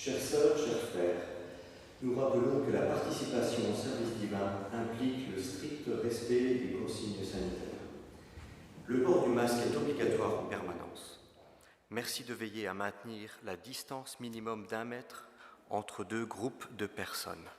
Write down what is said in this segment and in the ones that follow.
Chères sœurs, chers frères, nous rappelons que la participation au service divin implique le strict respect des consignes sanitaires. Le port du masque est obligatoire en permanence. Merci de veiller à maintenir la distance minimum d'1 mètre entre 2 groupes de personnes.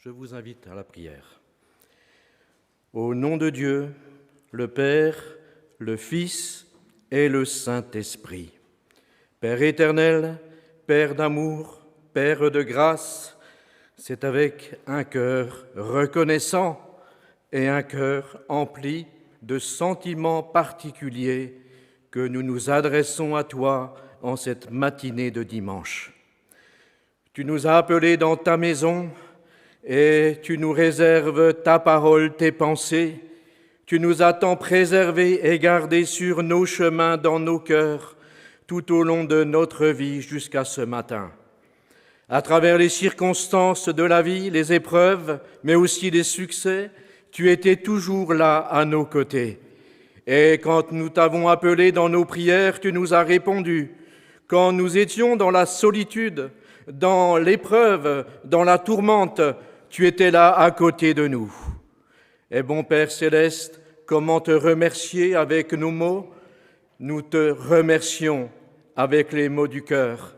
Je vous invite à la prière. Au nom de Dieu, le Père, le Fils et le Saint-Esprit. Père éternel, Père d'amour, Père de grâce, c'est avec un cœur reconnaissant et un cœur empli de sentiments particuliers que nous nous adressons à toi en cette matinée de dimanche. Tu nous as appelés dans ta maison et tu nous réserves ta parole, tes pensées. Tu nous as tant préservés et gardés sur nos chemins, dans nos cœurs, tout au long de notre vie jusqu'à ce matin. À travers les circonstances de la vie, les épreuves, mais aussi les succès, tu étais toujours là à nos côtés. Et quand nous t'avons appelé dans nos prières, tu nous as répondu. Quand nous étions dans la solitude, dans l'épreuve, dans la tourmente, tu étais là à côté de nous. Et bon Père céleste, comment te remercier avec nos mots? Nous te remercions avec les mots du cœur.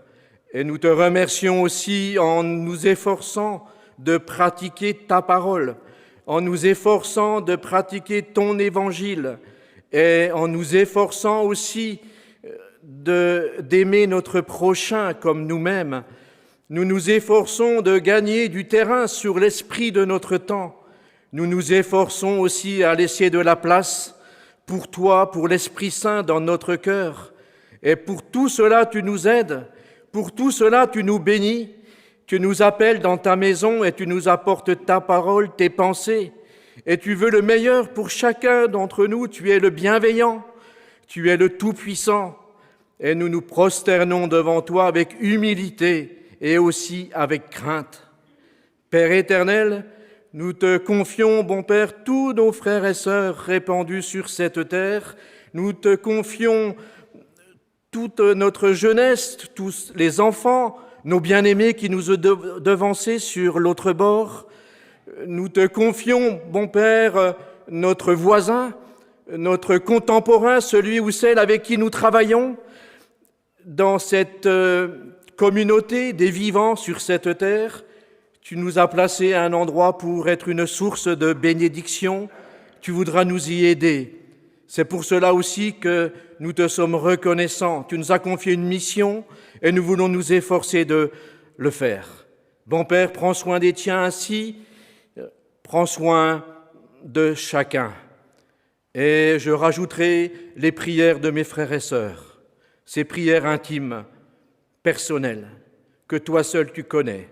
Et nous te remercions aussi en nous efforçant de pratiquer ta parole, en nous efforçant de pratiquer ton évangile et en nous efforçant aussi d'aimer notre prochain comme nous-mêmes. Nous nous efforçons de gagner du terrain sur l'esprit de notre temps. Nous nous efforçons aussi à laisser de la place pour toi, pour l'Esprit Saint dans notre cœur. Et pour tout cela, tu nous aides. Pour tout cela, tu nous bénis. Tu nous appelles dans ta maison et tu nous apportes ta parole, tes pensées. Et tu veux le meilleur pour chacun d'entre nous. Tu es le bienveillant. Tu es le tout-puissant. Et nous nous prosternons devant toi avec humilité et aussi avec crainte. Père éternel, nous te confions, bon Père, tous nos frères et sœurs répandus sur cette terre. Nous te confions toute notre jeunesse, tous les enfants, nos bien-aimés qui nous ont devancés sur l'autre bord. Nous te confions, bon Père, notre voisin, notre contemporain, celui ou celle avec qui nous travaillons dans cette communauté des vivants sur cette terre. Tu nous as placés à un endroit pour être une source de bénédiction. Tu voudras nous y aider. C'est pour cela aussi que nous te sommes reconnaissants. Tu nous as confié une mission et nous voulons nous efforcer de le faire. Bon Père, prends soin des tiens ainsi, prends soin de chacun. Et je rajouterai les prières de mes frères et sœurs, ces prières intimes, personnelles, que toi seul tu connais.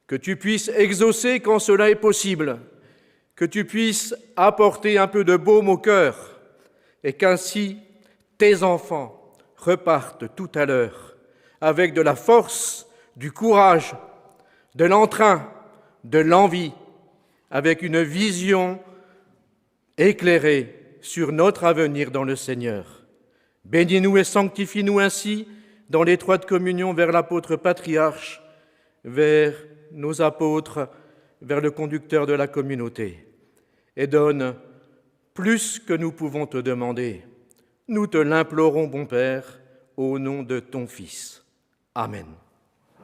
Que tu puisses exaucer quand cela est possible, que tu puisses apporter un peu de baume au cœur, et qu'ainsi tes enfants repartent tout à l'heure avec de la force, du courage, de l'entrain, de l'envie, avec une vision éclairée sur notre avenir dans le Seigneur. Bénis-nous et sanctifie-nous ainsi dans l'étroite communion vers l'apôtre patriarche, vers nos apôtres, vers le conducteur de la communauté, et donne plus que nous pouvons te demander. Nous te l'implorons, bon Père, au nom de ton Fils. Amen.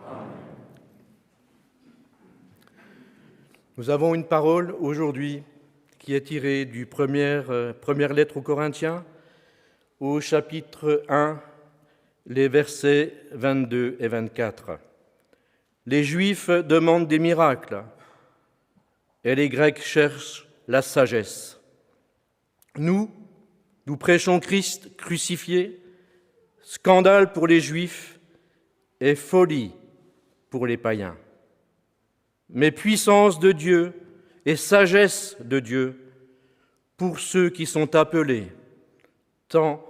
Amen. Nous avons une parole aujourd'hui qui est tirée du première lettre aux Corinthiens, au chapitre 1, les versets 22 et 24. Les Juifs demandent des miracles et les Grecs cherchent la sagesse. Nous prêchons Christ crucifié, scandale pour les Juifs et folie pour les païens. Mais puissance de Dieu et sagesse de Dieu pour ceux qui sont appelés, tant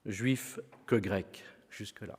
Juifs que Grecs, jusque-là.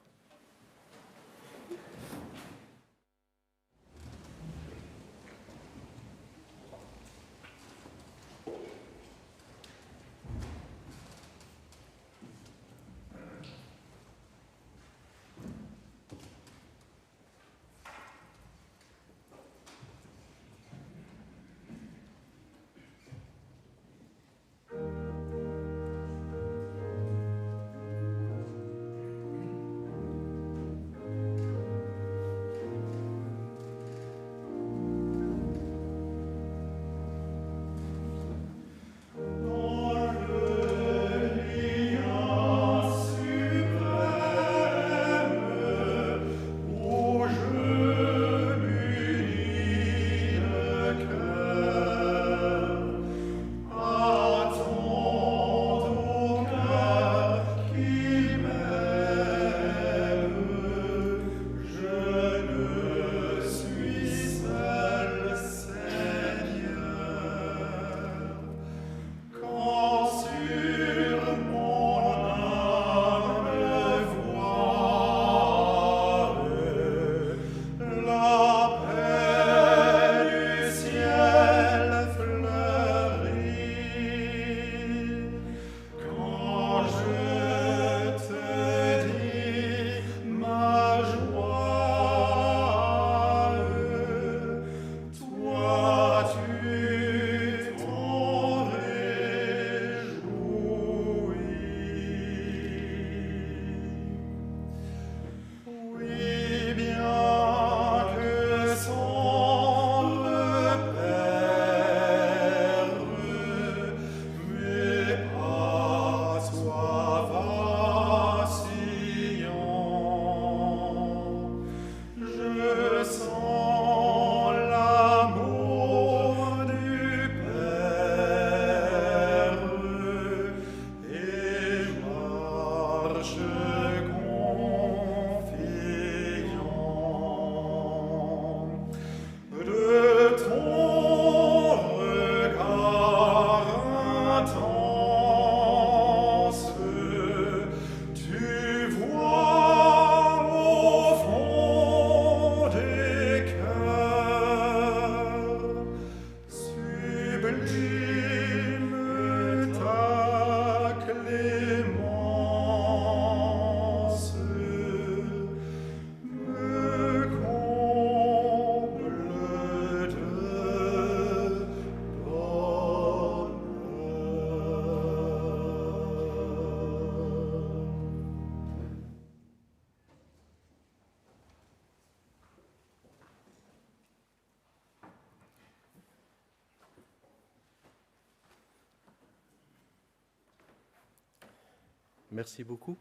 Merci beaucoup.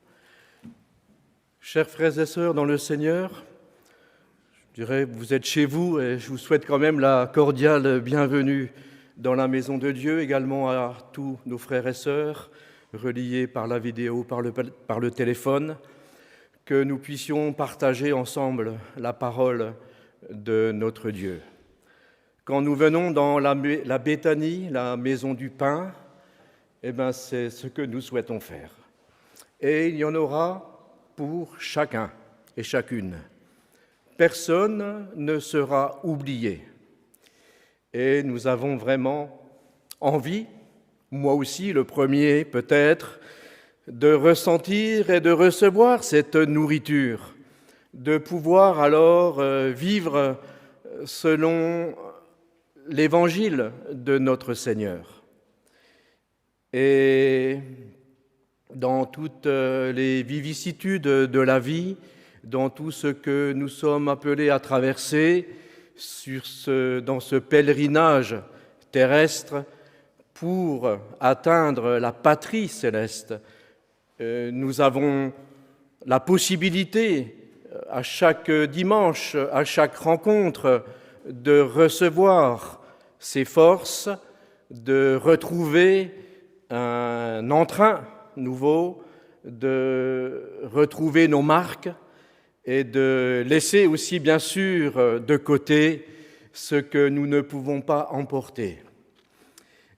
Chers frères et sœurs dans le Seigneur, je dirais, vous êtes chez vous et je vous souhaite quand même la cordiale bienvenue dans la maison de Dieu, également à tous nos frères et sœurs, reliés par la vidéo, par le téléphone, que nous puissions partager ensemble la parole de notre Dieu. Quand nous venons dans la Béthanie, la maison du pain, c'est ce que nous souhaitons faire. Et il y en aura pour chacun et chacune. Personne ne sera oublié. Et nous avons vraiment envie, moi aussi le premier peut-être, de ressentir et de recevoir cette nourriture, de pouvoir alors vivre selon l'évangile de notre Seigneur. Et dans toutes les vicissitudes de la vie, dans tout ce que nous sommes appelés à traverser dans ce pèlerinage terrestre pour atteindre la patrie céleste, nous avons la possibilité à chaque dimanche, à chaque rencontre, de recevoir ces forces, de retrouver un entrain nouveau, de retrouver nos marques et de laisser aussi, bien sûr, de côté ce que nous ne pouvons pas emporter.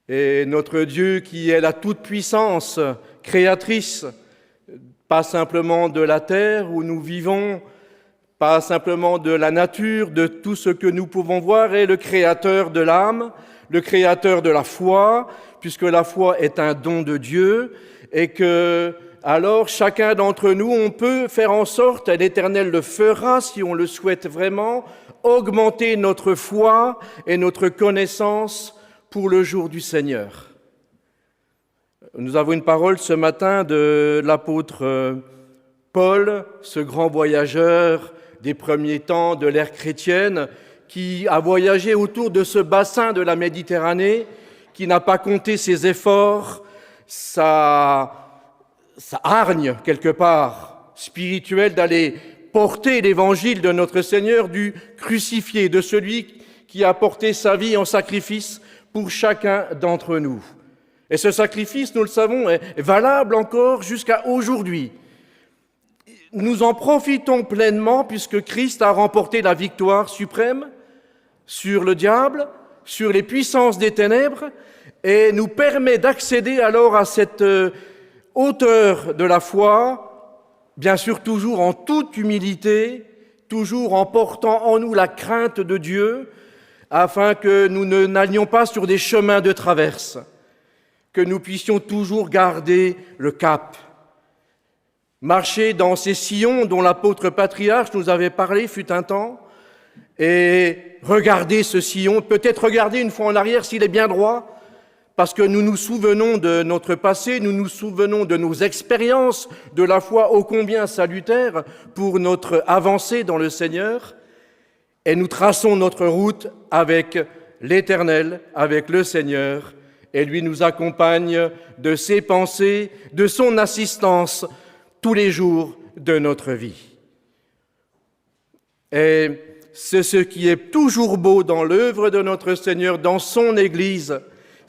Et notre Dieu, qui est la toute-puissance créatrice, pas simplement de la terre où nous vivons, pas simplement de la nature, de tout ce que nous pouvons voir, est le créateur de l'âme, le créateur de la foi, puisque la foi est un don de Dieu, et que, alors, chacun d'entre nous, on peut faire en sorte, et l'Éternel le fera, si on le souhaite vraiment, augmenter notre foi et notre connaissance pour le jour du Seigneur. Nous avons une parole ce matin de l'apôtre Paul, ce grand voyageur des premiers temps de l'ère chrétienne, qui a voyagé autour de ce bassin de la Méditerranée, qui n'a pas compté ses efforts, sa hargne, quelque part, spirituelle, d'aller porter l'évangile de notre Seigneur, du crucifié, de celui qui a porté sa vie en sacrifice pour chacun d'entre nous. Et ce sacrifice, nous le savons, est valable encore jusqu'à aujourd'hui. Nous en profitons pleinement puisque Christ a remporté la victoire suprême sur le diable, sur les puissances des ténèbres, et nous permet d'accéder alors à cette hauteur de la foi, bien sûr toujours en toute humilité, toujours en portant en nous la crainte de Dieu, afin que nous n'allions pas sur des chemins de traverse, que nous puissions toujours garder le cap. Marcher dans ces sillons dont l'apôtre patriarche nous avait parlé fut un temps, et regarder ce sillon, peut-être regarder une fois en arrière s'il est bien droit, parce que nous nous souvenons de notre passé, nous nous souvenons de nos expériences de la foi ô combien salutaires pour notre avancée dans le Seigneur, et nous traçons notre route avec l'Éternel, avec le Seigneur, et lui nous accompagne de ses pensées, de son assistance tous les jours de notre vie. Et c'est ce qui est toujours beau dans l'œuvre de notre Seigneur, dans son Église,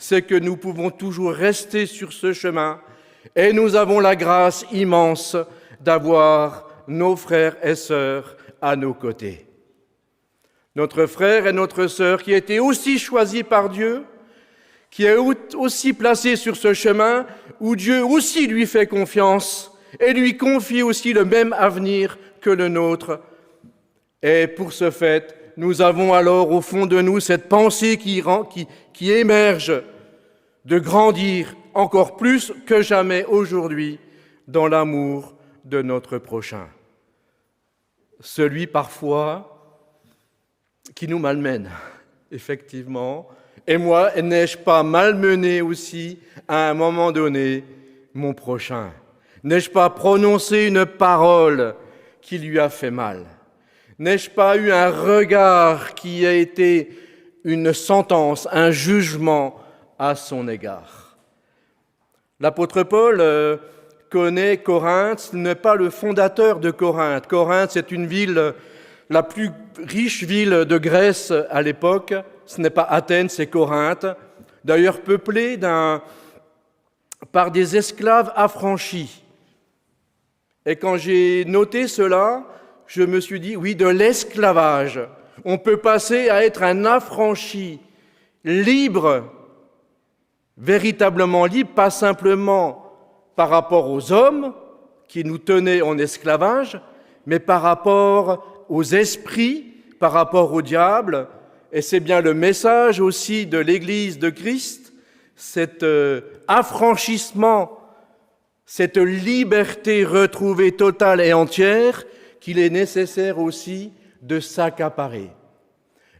c'est que nous pouvons toujours rester sur ce chemin et nous avons la grâce immense d'avoir nos frères et sœurs à nos côtés. Notre frère et notre sœur qui a été aussi choisi par Dieu, qui est aussi placé sur ce chemin où Dieu aussi lui fait confiance et lui confie aussi le même avenir que le nôtre. Et pour ce fait, nous avons alors au fond de nous cette pensée qui émerge de grandir encore plus que jamais aujourd'hui dans l'amour de notre prochain. Celui parfois qui nous malmène, effectivement. Et moi, n'ai-je pas malmené aussi à un moment donné mon prochain? N'ai-je pas prononcé une parole qui lui a fait mal? N'ai-je pas eu un regard qui a été une sentence, un jugement à son égard? L'apôtre Paul connaît Corinthe, ce n'est pas le fondateur de Corinthe. Corinthe, c'est une ville, la plus riche ville de Grèce à l'époque. Ce n'est pas Athènes, c'est Corinthe. D'ailleurs peuplée par des esclaves affranchis. Et quand j'ai noté cela, je me suis dit, oui, de l'esclavage, on peut passer à être un affranchi, libre, véritablement libre, pas simplement par rapport aux hommes qui nous tenaient en esclavage, mais par rapport aux esprits, par rapport au diable. Et c'est bien le message aussi de l'Église de Christ, cet affranchissement, cette liberté retrouvée totale et entière qu'il est nécessaire aussi de s'accaparer.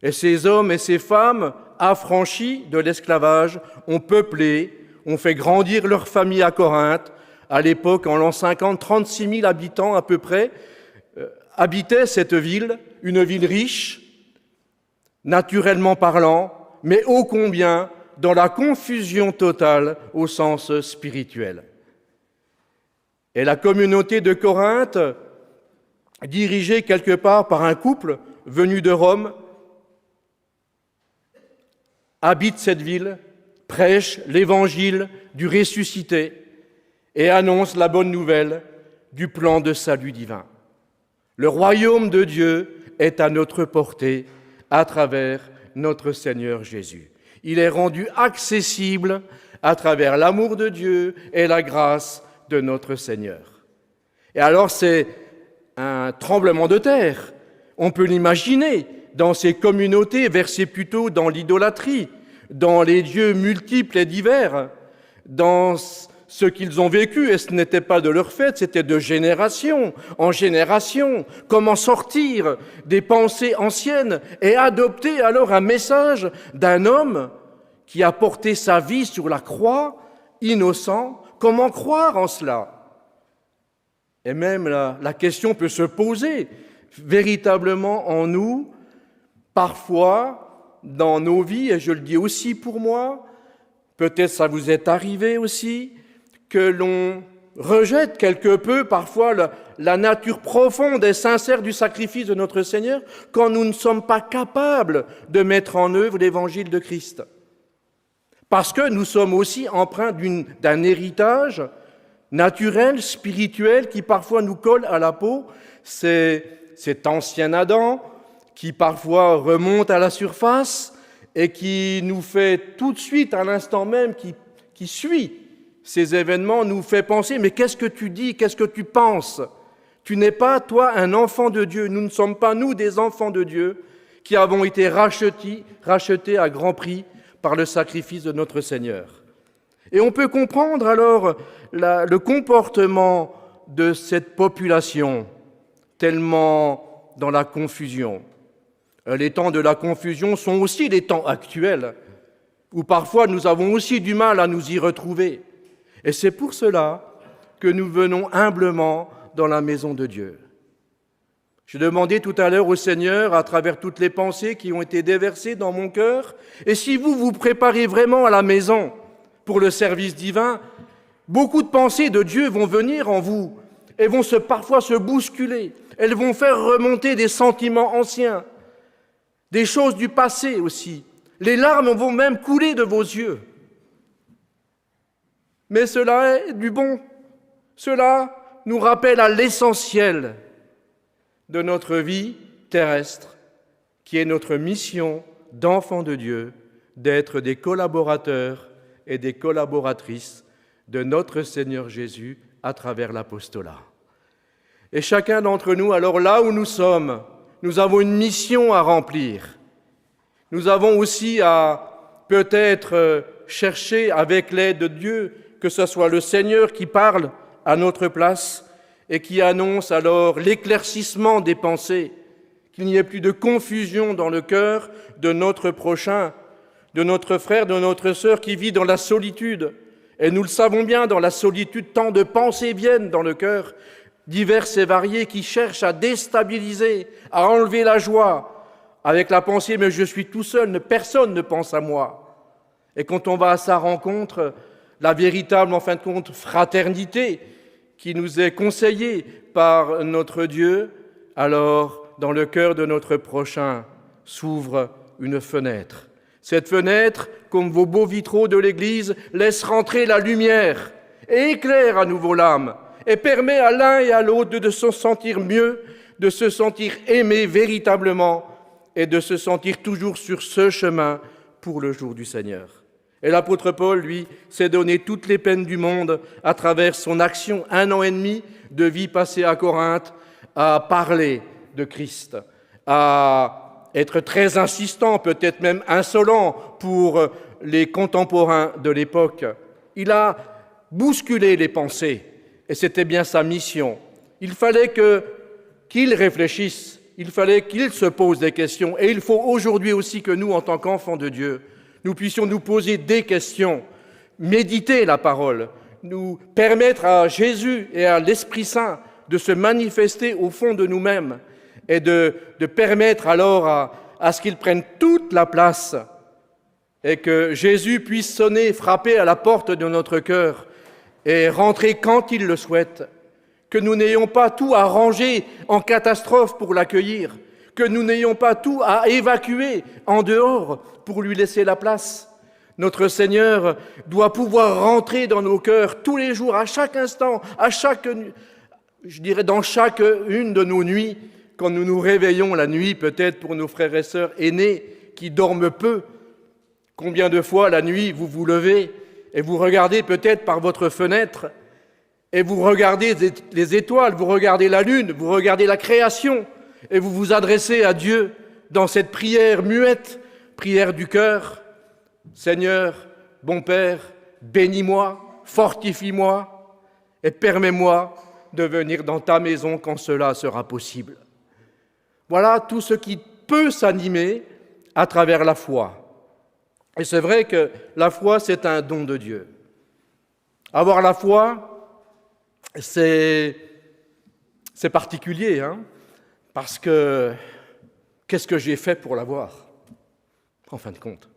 Et ces hommes et ces femmes affranchis de l'esclavage ont peuplé, ont fait grandir leur famille à Corinthe. À l'époque, en l'an 50, 36 000 habitants à peu près habitaient cette ville, une ville riche, naturellement parlant, mais ô combien dans la confusion totale au sens spirituel. Et la communauté de Corinthe, dirigée quelque part par un couple venu de Rome, habite cette ville, prêche l'évangile du ressuscité et annonce la bonne nouvelle du plan de salut divin. Le royaume de Dieu est à notre portée à travers notre Seigneur Jésus. Il est rendu accessible à travers l'amour de Dieu et la grâce de notre Seigneur. Et alors c'est un tremblement de terre. On peut l'imaginer dans ces communautés versées plutôt dans l'idolâtrie, dans les dieux multiples et divers, dans ce qu'ils ont vécu, et ce n'était pas de leur fait, c'était de génération en génération. Comment sortir des pensées anciennes et adopter alors un message d'un homme qui a porté sa vie sur la croix, innocent? Comment croire en cela? Et même la question peut se poser véritablement en nous, parfois dans nos vies, et je le dis aussi pour moi, peut-être ça vous est arrivé aussi, que l'on rejette quelque peu parfois la nature profonde et sincère du sacrifice de notre Seigneur quand nous ne sommes pas capables de mettre en œuvre l'évangile de Christ. Parce que nous sommes aussi empreints d'un héritage naturel, spirituel, qui parfois nous colle à la peau. C'est cet ancien Adam qui parfois remonte à la surface et qui nous fait tout de suite, à l'instant même, qui suit ces événements, nous fait penser, mais qu'est-ce que tu dis, qu'est-ce que tu penses? Tu n'es pas, toi, un enfant de Dieu. Nous ne sommes pas, nous, des enfants de Dieu qui avons été rachetés à grand prix par le sacrifice de notre Seigneur. Et on peut comprendre alors le comportement de cette population tellement dans la confusion. Les temps de la confusion sont aussi les temps actuels, où parfois nous avons aussi du mal à nous y retrouver. Et c'est pour cela que nous venons humblement dans la maison de Dieu. Je demandais tout à l'heure au Seigneur, à travers toutes les pensées qui ont été déversées dans mon cœur, et si vous vous préparez vraiment à la maison pour le service divin, beaucoup de pensées de Dieu vont venir en vous et vont parfois se bousculer. Elles vont faire remonter des sentiments anciens, des choses du passé aussi. Les larmes vont même couler de vos yeux. Mais cela est du bon. Cela nous rappelle à l'essentiel de notre vie terrestre, qui est notre mission d'enfants de Dieu, d'être des collaborateurs et des collaboratrices de notre Seigneur Jésus à travers l'apostolat. Et chacun d'entre nous, alors là où nous sommes, nous avons une mission à remplir. Nous avons aussi à peut-être chercher avec l'aide de Dieu que ce soit le Seigneur qui parle à notre place et qui annonce alors l'éclaircissement des pensées, qu'il n'y ait plus de confusion dans le cœur de notre prochain, de notre frère, de notre sœur qui vit dans la solitude. Et nous le savons bien, dans la solitude, tant de pensées viennent dans le cœur, diverses et variées, qui cherchent à déstabiliser, à enlever la joie, avec la pensée « mais je suis tout seul, personne ne pense à moi ». Et quand on va à sa rencontre, la véritable, en fin de compte, fraternité qui nous est conseillé par notre Dieu, alors dans le cœur de notre prochain s'ouvre une fenêtre. Cette fenêtre, comme vos beaux vitraux de l'Église, laisse rentrer la lumière et éclaire à nouveau l'âme et permet à l'un et à l'autre de se sentir mieux, de se sentir aimé véritablement et de se sentir toujours sur ce chemin pour le jour du Seigneur. Et l'apôtre Paul, lui, s'est donné toutes les peines du monde à travers son action, 1 an et demi de vie passée à Corinthe, à parler de Christ, à être très insistant, peut-être même insolent pour les contemporains de l'époque. Il a bousculé les pensées, et c'était bien sa mission. Il fallait qu'il réfléchisse, il fallait qu'il se pose des questions, et il faut aujourd'hui aussi que nous, en tant qu'enfants de Dieu, nous puissions nous poser des questions, méditer la parole, nous permettre à Jésus et à l'Esprit Saint de se manifester au fond de nous-mêmes et de permettre alors à ce qu'ils prennent toute la place et que Jésus puisse sonner, frapper à la porte de notre cœur et rentrer quand il le souhaite, que nous n'ayons pas tout à ranger en catastrophe pour l'accueillir, que nous n'ayons pas tout à évacuer en dehors pour lui laisser la place. Notre Seigneur doit pouvoir rentrer dans nos cœurs tous les jours, à chaque instant, dans chacune de nos nuits, quand nous nous réveillons la nuit, peut-être pour nos frères et sœurs aînés qui dorment peu. Combien de fois la nuit vous vous levez et vous regardez peut-être par votre fenêtre et vous regardez les étoiles, vous regardez la lune, vous regardez la création et vous vous adressez à Dieu dans cette prière muette, prière du cœur. Seigneur, bon Père, bénis-moi, fortifie-moi et permets-moi de venir dans ta maison quand cela sera possible. Voilà tout ce qui peut s'animer à travers la foi. Et c'est vrai que la foi, c'est un don de Dieu. Avoir la foi, c'est particulier, parce que qu'est-ce que j'ai fait pour l'avoir, en fin de compte?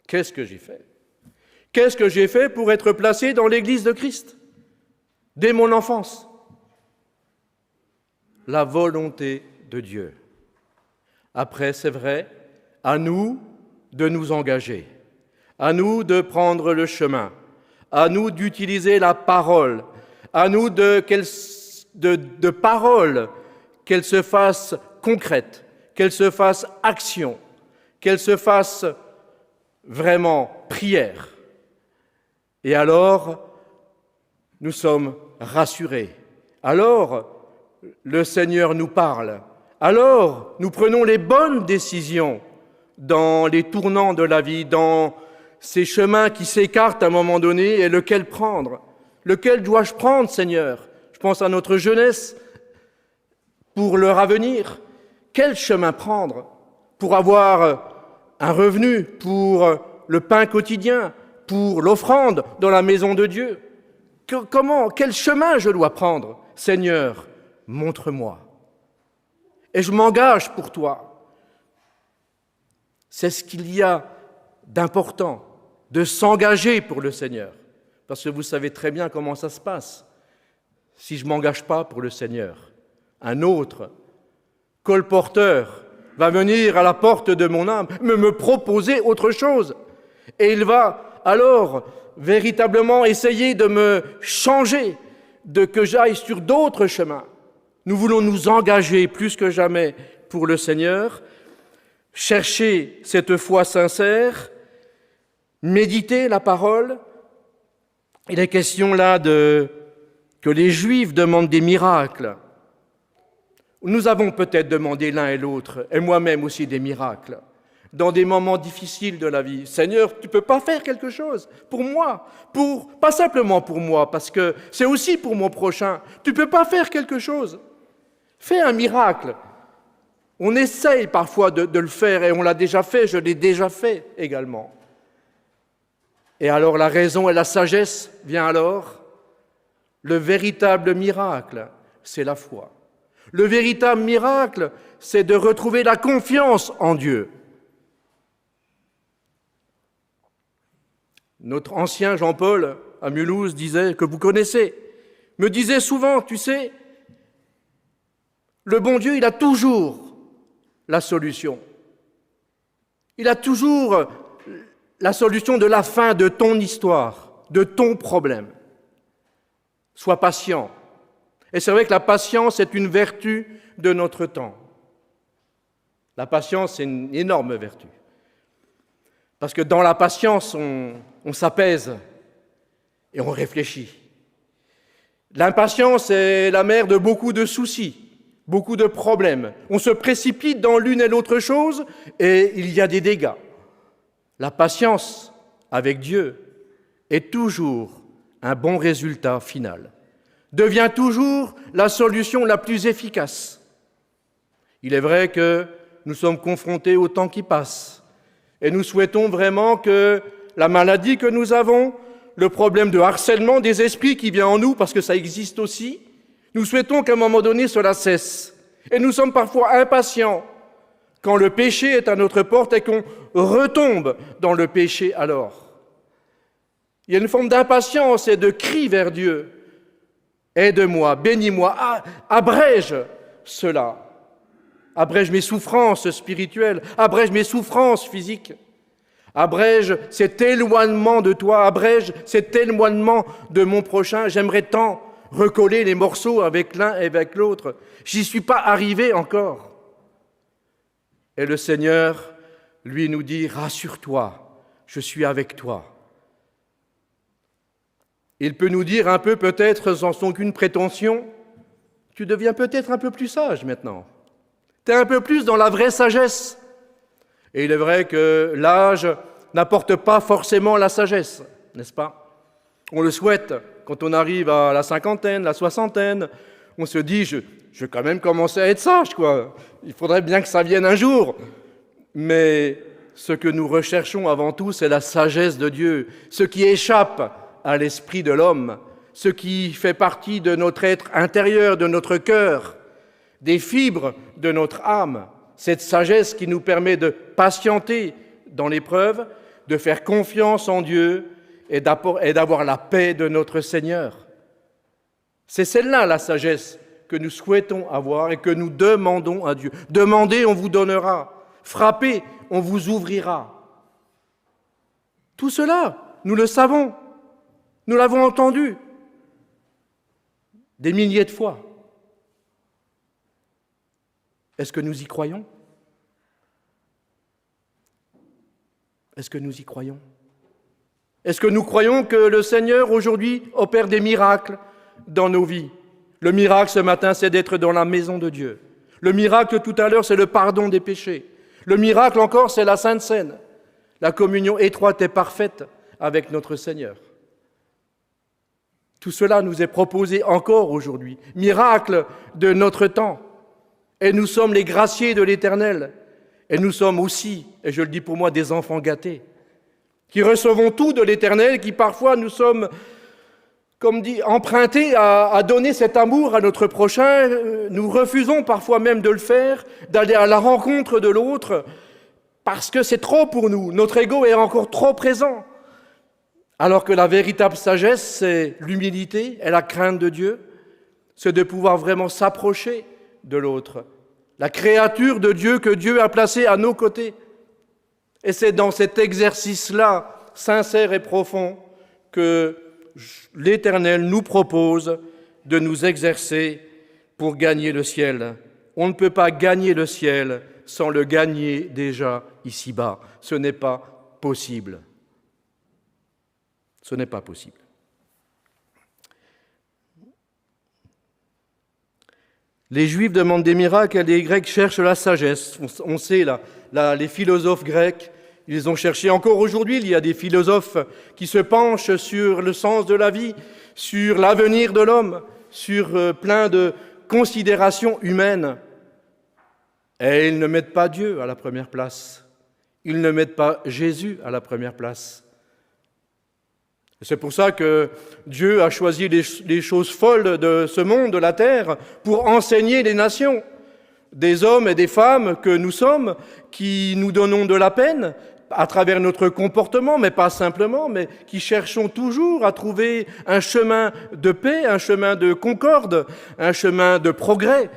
Qu'est-ce que j'ai fait? Qu'est-ce que j'ai fait pour être placé dans l'Église de Christ, dès mon enfance? La volonté de Dieu. Après, c'est vrai, à nous de nous engager, à nous de prendre le chemin, à nous d'utiliser la parole, à nous de parole, qu'elle se fasse concrète, qu'elle se fasse action, qu'elle se fasse vraiment prière. Et alors, nous sommes rassurés. Alors, le Seigneur nous parle. Alors, nous prenons les bonnes décisions dans les tournants de la vie, dans ces chemins qui s'écartent à un moment donné, et lequel prendre? Lequel dois-je prendre, Seigneur? Je pense à notre jeunesse pour leur avenir. Quel chemin prendre pour avoir un revenu, pour le pain quotidien, pour l'offrande dans la maison de Dieu? Quel chemin je dois prendre? Seigneur, montre-moi. Et je m'engage pour toi. C'est ce qu'il y a d'important, de s'engager pour le Seigneur. Parce que vous savez très bien comment ça se passe. Si je ne m'engage pas pour le Seigneur, un autre colporteur va venir à la porte de mon âme, me proposer autre chose. Et il va alors véritablement essayer de me changer, que j'aille sur d'autres chemins. Nous voulons nous engager plus que jamais pour le Seigneur, chercher cette foi sincère, méditer la parole. Il est question là que les Juifs demandent des miracles. Nous avons peut-être demandé l'un et l'autre, et moi-même aussi, des miracles, dans des moments difficiles de la vie. Seigneur, tu ne peux pas faire quelque chose pour moi, pas simplement pour moi, parce que c'est aussi pour mon prochain. Tu ne peux pas faire quelque chose. Fais un miracle. On essaye parfois de le faire, et on l'a déjà fait, je l'ai déjà fait également. Et alors la raison et la sagesse vient alors. Le véritable miracle, c'est la foi. Le véritable miracle, c'est de retrouver la confiance en Dieu. Notre ancien Jean-Paul à Mulhouse disait, que vous connaissez, me disait souvent, tu sais, le bon Dieu, il a toujours la solution. Il a toujours la solution de la fin de ton histoire, de ton problème. Sois patient. Et c'est vrai que la patience est une vertu de notre temps. La patience est une énorme vertu. Parce que dans la patience, on s'apaise et on réfléchit. L'impatience est la mère de beaucoup de soucis, beaucoup de problèmes. On se précipite dans l'une et l'autre chose et il y a des dégâts. La patience avec Dieu est toujours un bon résultat final, devient toujours la solution la plus efficace. Il est vrai que nous sommes confrontés au temps qui passe et nous souhaitons vraiment que la maladie que nous avons, le problème de harcèlement des esprits qui vient en nous, parce que ça existe aussi, nous souhaitons qu'à un moment donné cela cesse. Et nous sommes parfois impatients quand le péché est à notre porte et qu'on retombe dans le péché alors. Il y a une forme d'impatience et de cri vers Dieu. Aide-moi, bénis-moi, abrège cela. Abrège mes souffrances spirituelles, abrège mes souffrances physiques. Abrège cet éloignement de toi, abrège cet éloignement de mon prochain. J'aimerais tant recoller les morceaux avec l'un et avec l'autre. J'y suis pas arrivé encore. Et le Seigneur, lui, nous dit, rassure-toi, je suis avec toi. Il peut nous dire un peu, peut-être sans aucune prétention, tu deviens peut-être un peu plus sage maintenant. Tu es un peu plus dans la vraie sagesse. Et il est vrai que l'âge n'apporte pas forcément la sagesse, n'est-ce pas? On le souhaite quand on arrive à la cinquantaine, la soixantaine. On se dit, je vais quand même commencer à être sage, quoi. Il faudrait bien que ça vienne un jour. Mais ce que nous recherchons avant tout, c'est la sagesse de Dieu, ce qui échappe à l'esprit de l'homme, ce qui fait partie de notre être intérieur, de notre cœur, des fibres de notre âme, cette sagesse qui nous permet de patienter dans l'épreuve, de faire confiance en Dieu et d'avoir la paix de notre Seigneur. C'est celle-là la sagesse que nous souhaitons avoir et que nous demandons à Dieu. Demandez, on vous donnera. Frappez, on vous ouvrira. Tout cela, nous le savons. Nous l'avons entendu des milliers de fois. Est-ce que nous y croyons? Est-ce que nous y croyons? Est-ce que nous croyons que le Seigneur aujourd'hui opère des miracles dans nos vies? Le miracle ce matin, c'est d'être dans la maison de Dieu. Le miracle tout à l'heure, c'est le pardon des péchés. Le miracle encore, c'est la Sainte Seine, la communion étroite et parfaite avec notre Seigneur. Tout cela nous est proposé encore aujourd'hui. Miracle de notre temps. Et nous sommes les graciés de l'Éternel. Et nous sommes aussi, et je le dis pour moi, des enfants gâtés, qui recevons tout de l'Éternel, qui parfois nous sommes, comme dit, empruntés à donner cet amour à notre prochain. Nous refusons parfois même de le faire, d'aller à la rencontre de l'autre, parce que c'est trop pour nous. Notre ego est encore trop présent. Alors que la véritable sagesse, c'est l'humilité et la crainte de Dieu, c'est de pouvoir vraiment s'approcher de l'autre, la créature de Dieu que Dieu a placée à nos côtés. Et c'est dans cet exercice-là, sincère et profond, que l'Éternel nous propose de nous exercer pour gagner le ciel. On ne peut pas gagner le ciel sans le gagner déjà ici-bas. Ce n'est pas possible. Ce n'est pas possible. Les Juifs demandent des miracles et les Grecs cherchent la sagesse. On sait, les philosophes grecs, ils ont cherché. Encore aujourd'hui, il y a des philosophes qui se penchent sur le sens de la vie, sur l'avenir de l'homme, sur plein de considérations humaines. Et ils ne mettent pas Dieu à la première place. Ils ne mettent pas Jésus à la première place. C'est pour ça que Dieu a choisi les choses folles de ce monde, de la terre, pour enseigner les nations. Des hommes et des femmes que nous sommes, qui nous donnons de la peine, à travers notre comportement, mais pas simplement, mais qui cherchons toujours à trouver un chemin de paix, un chemin de concorde, un chemin de progrès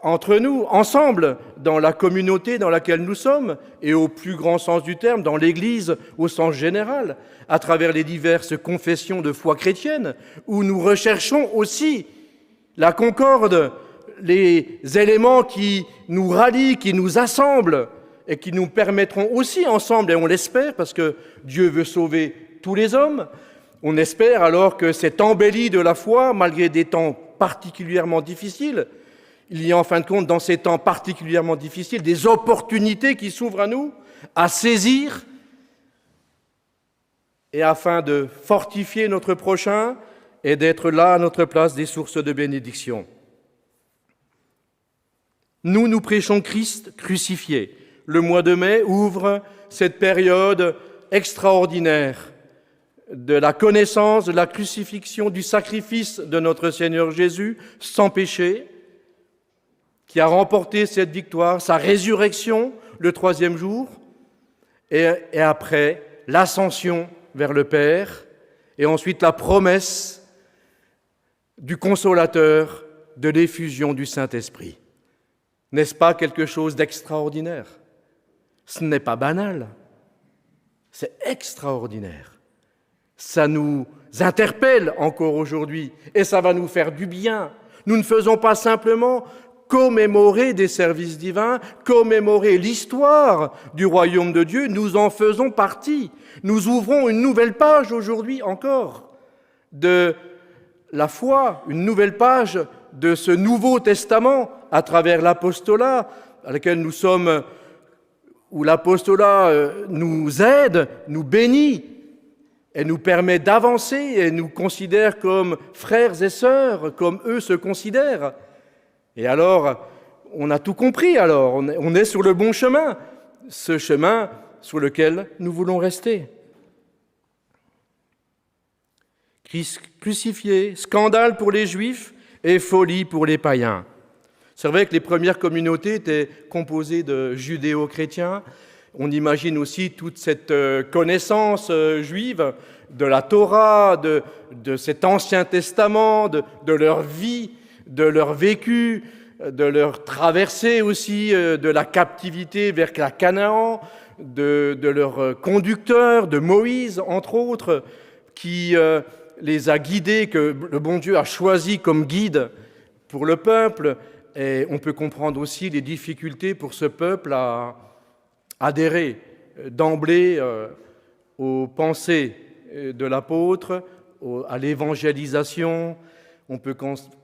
entre nous, ensemble, dans la communauté dans laquelle nous sommes, et au plus grand sens du terme, dans l'Église au sens général, à travers les diverses confessions de foi chrétienne, où nous recherchons aussi la concorde, les éléments qui nous rallient, qui nous assemblent, et qui nous permettront aussi ensemble, et on l'espère, parce que Dieu veut sauver tous les hommes, on espère alors que cette embellie de la foi, malgré des temps particulièrement difficiles, il y a en fin de compte, dans ces temps particulièrement difficiles, des opportunités qui s'ouvrent à nous, à saisir, et afin de fortifier notre prochain et d'être là à notre place des sources de bénédiction. Nous prêchons Christ crucifié. Le mois de mai ouvre cette période extraordinaire de la connaissance de la crucifixion, du sacrifice de notre Seigneur Jésus sans péché, qui a remporté cette victoire, sa résurrection le 3e jour, et après l'ascension vers le Père, et ensuite la promesse du Consolateur, de l'effusion du Saint-Esprit. N'est-ce pas quelque chose d'extraordinaire ? Ce n'est pas banal, c'est extraordinaire. Ça nous interpelle encore aujourd'hui, et ça va nous faire du bien. Nous ne faisons pas simplement commémorer des services divins, commémorer l'histoire du royaume de Dieu, nous en faisons partie. Nous ouvrons une nouvelle page aujourd'hui encore de la foi, une nouvelle page de ce Nouveau Testament à travers l'apostolat, à laquelle nous sommes, où l'apostolat nous aide, nous bénit, et nous permet d'avancer et nous considère comme frères et sœurs, comme eux se considèrent. Et alors, on a tout compris alors, on est sur le bon chemin, ce chemin sur lequel nous voulons rester. Christ crucifié, scandale pour les Juifs et folie pour les païens. C'est vrai que les premières communautés étaient composées de judéo-chrétiens. On imagine aussi toute cette connaissance juive de la Torah, de cet Ancien Testament, de leur vie, de leur vécu, de leur traversée aussi, de la captivité vers la Canaan, de leur conducteur, de Moïse, entre autres, qui les a guidés, que le bon Dieu a choisi comme guide pour le peuple. Et on peut comprendre aussi les difficultés pour ce peuple à adhérer d'emblée aux pensées de l'apôtre, à l'évangélisation. On peut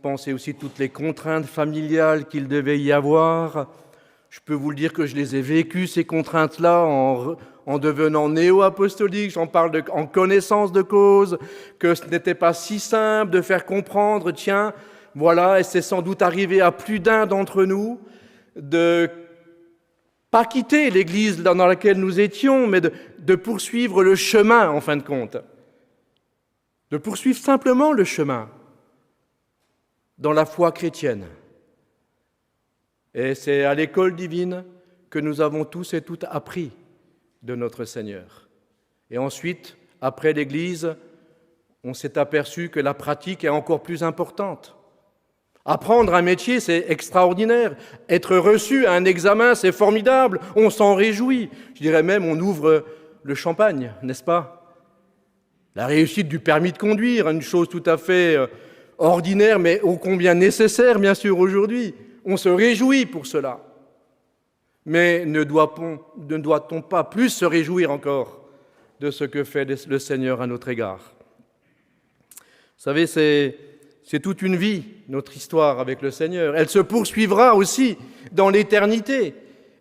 penser aussi toutes les contraintes familiales qu'il devait y avoir. Je peux vous le dire que je les ai vécues, ces contraintes-là, en devenant néo-apostolique. J'en parle en connaissance de cause, que ce n'était pas si simple de faire comprendre, tiens, voilà, et c'est sans doute arrivé à plus d'un d'entre nous, de pas quitter l'Église dans laquelle nous étions, mais de poursuivre le chemin, en fin de compte. De poursuivre simplement le chemin dans la foi chrétienne. Et c'est à l'école divine que nous avons tous et toutes appris de notre Seigneur. Et ensuite, après l'Église, on s'est aperçu que la pratique est encore plus importante. Apprendre un métier, c'est extraordinaire. Être reçu à un examen, c'est formidable. On s'en réjouit. Je dirais même, on ouvre le champagne, n'est-ce pas ? La réussite du permis de conduire, une chose tout à fait ordinaire, mais ô combien nécessaire, bien sûr, aujourd'hui. On se réjouit pour cela. Mais ne doit-on pas plus se réjouir encore de ce que fait le Seigneur à notre égard ? Vous savez, c'est toute une vie, notre histoire avec le Seigneur. Elle se poursuivra aussi dans l'éternité.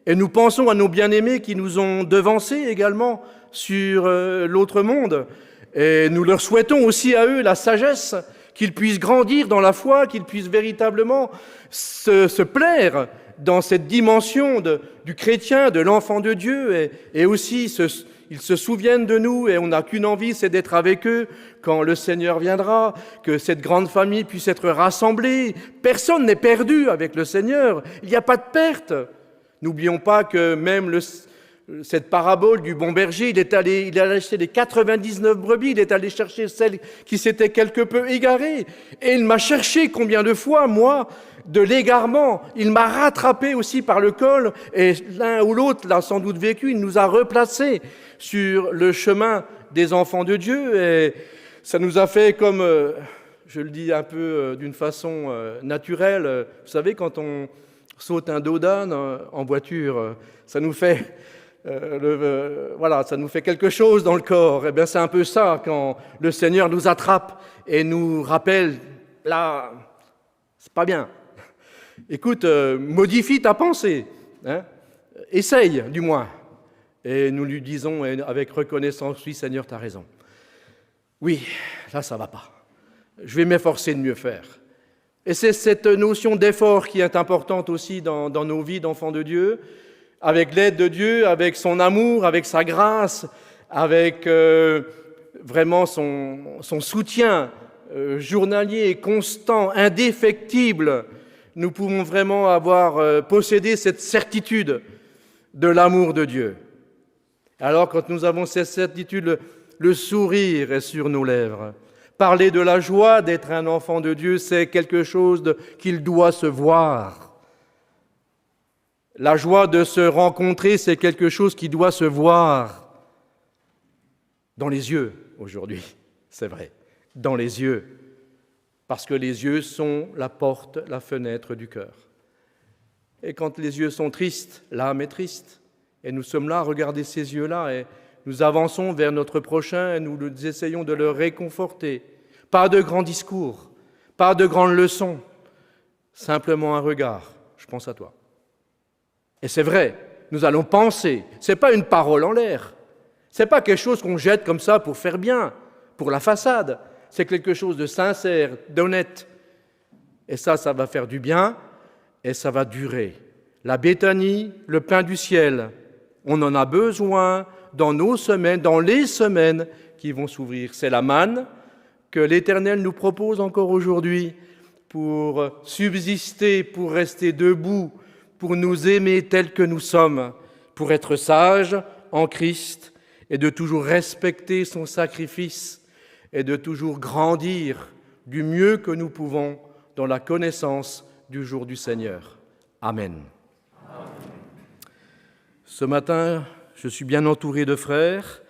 Et nous pensons à nos bien-aimés qui nous ont devancés également sur l'autre monde. Et nous leur souhaitons aussi à eux la sagesse, qu'ils puissent grandir dans la foi, qu'ils puissent véritablement se plaire dans cette dimension du chrétien, de l'enfant de Dieu, et aussi ils se souviennent de nous, et on n'a qu'une envie, c'est d'être avec eux quand le Seigneur viendra, que cette grande famille puisse être rassemblée. Personne n'est perdu avec le Seigneur, il n'y a pas de perte. N'oublions pas que même cette parabole du bon berger, il a laissé les 99 brebis, il est allé chercher celle qui s'était quelque peu égarée. Et il m'a cherché combien de fois, moi, de l'égarement. Il m'a rattrapé aussi par le col, et l'un ou l'autre l'a sans doute vécu, il nous a replacés sur le chemin des enfants de Dieu. Et ça nous a fait comme, je le dis un peu d'une façon naturelle, vous savez, quand on saute un dos d'âne en voiture, ça nous fait... ça nous fait quelque chose dans le corps. Eh bien, c'est un peu ça quand le Seigneur nous attrape et nous rappelle, là, c'est pas bien. Écoute, modifie ta pensée, hein, essaye du moins. Et nous lui disons avec reconnaissance, oui Seigneur, tu as raison. Oui, là ça va pas. Je vais m'efforcer de mieux faire. Et c'est cette notion d'effort qui est importante aussi dans nos vies d'enfants de Dieu, avec l'aide de Dieu, avec son amour, avec sa grâce, avec vraiment son soutien journalier et constant, indéfectible. Nous pouvons vraiment avoir possédé cette certitude de l'amour de Dieu. Alors, quand nous avons cette certitude, le sourire est sur nos lèvres. Parler de la joie d'être un enfant de Dieu, c'est quelque chose qu'il doit se voir. La joie de se rencontrer, c'est quelque chose qui doit se voir dans les yeux aujourd'hui, c'est vrai, dans les yeux, parce que les yeux sont la porte, la fenêtre du cœur. Et quand les yeux sont tristes, l'âme est triste. Et nous sommes là à regarder ces yeux-là et nous avançons vers notre prochain et nous essayons de le réconforter. Pas de grands discours, pas de grandes leçons, simplement un regard. Je pense à toi. Et c'est vrai, nous allons penser. Ce n'est pas une parole en l'air. Ce n'est pas quelque chose qu'on jette comme ça pour faire bien, pour la façade. C'est quelque chose de sincère, d'honnête. Et ça va faire du bien et ça va durer. La Béthanie, le pain du ciel, on en a besoin dans nos semaines, dans les semaines qui vont s'ouvrir. C'est la manne que l'Éternel nous propose encore aujourd'hui pour subsister, pour rester debout, pour nous aimer tels que nous sommes, pour être sages en Christ et de toujours respecter son sacrifice et de toujours grandir du mieux que nous pouvons dans la connaissance du jour du Seigneur. Amen. Ce matin, je suis bien entouré de frères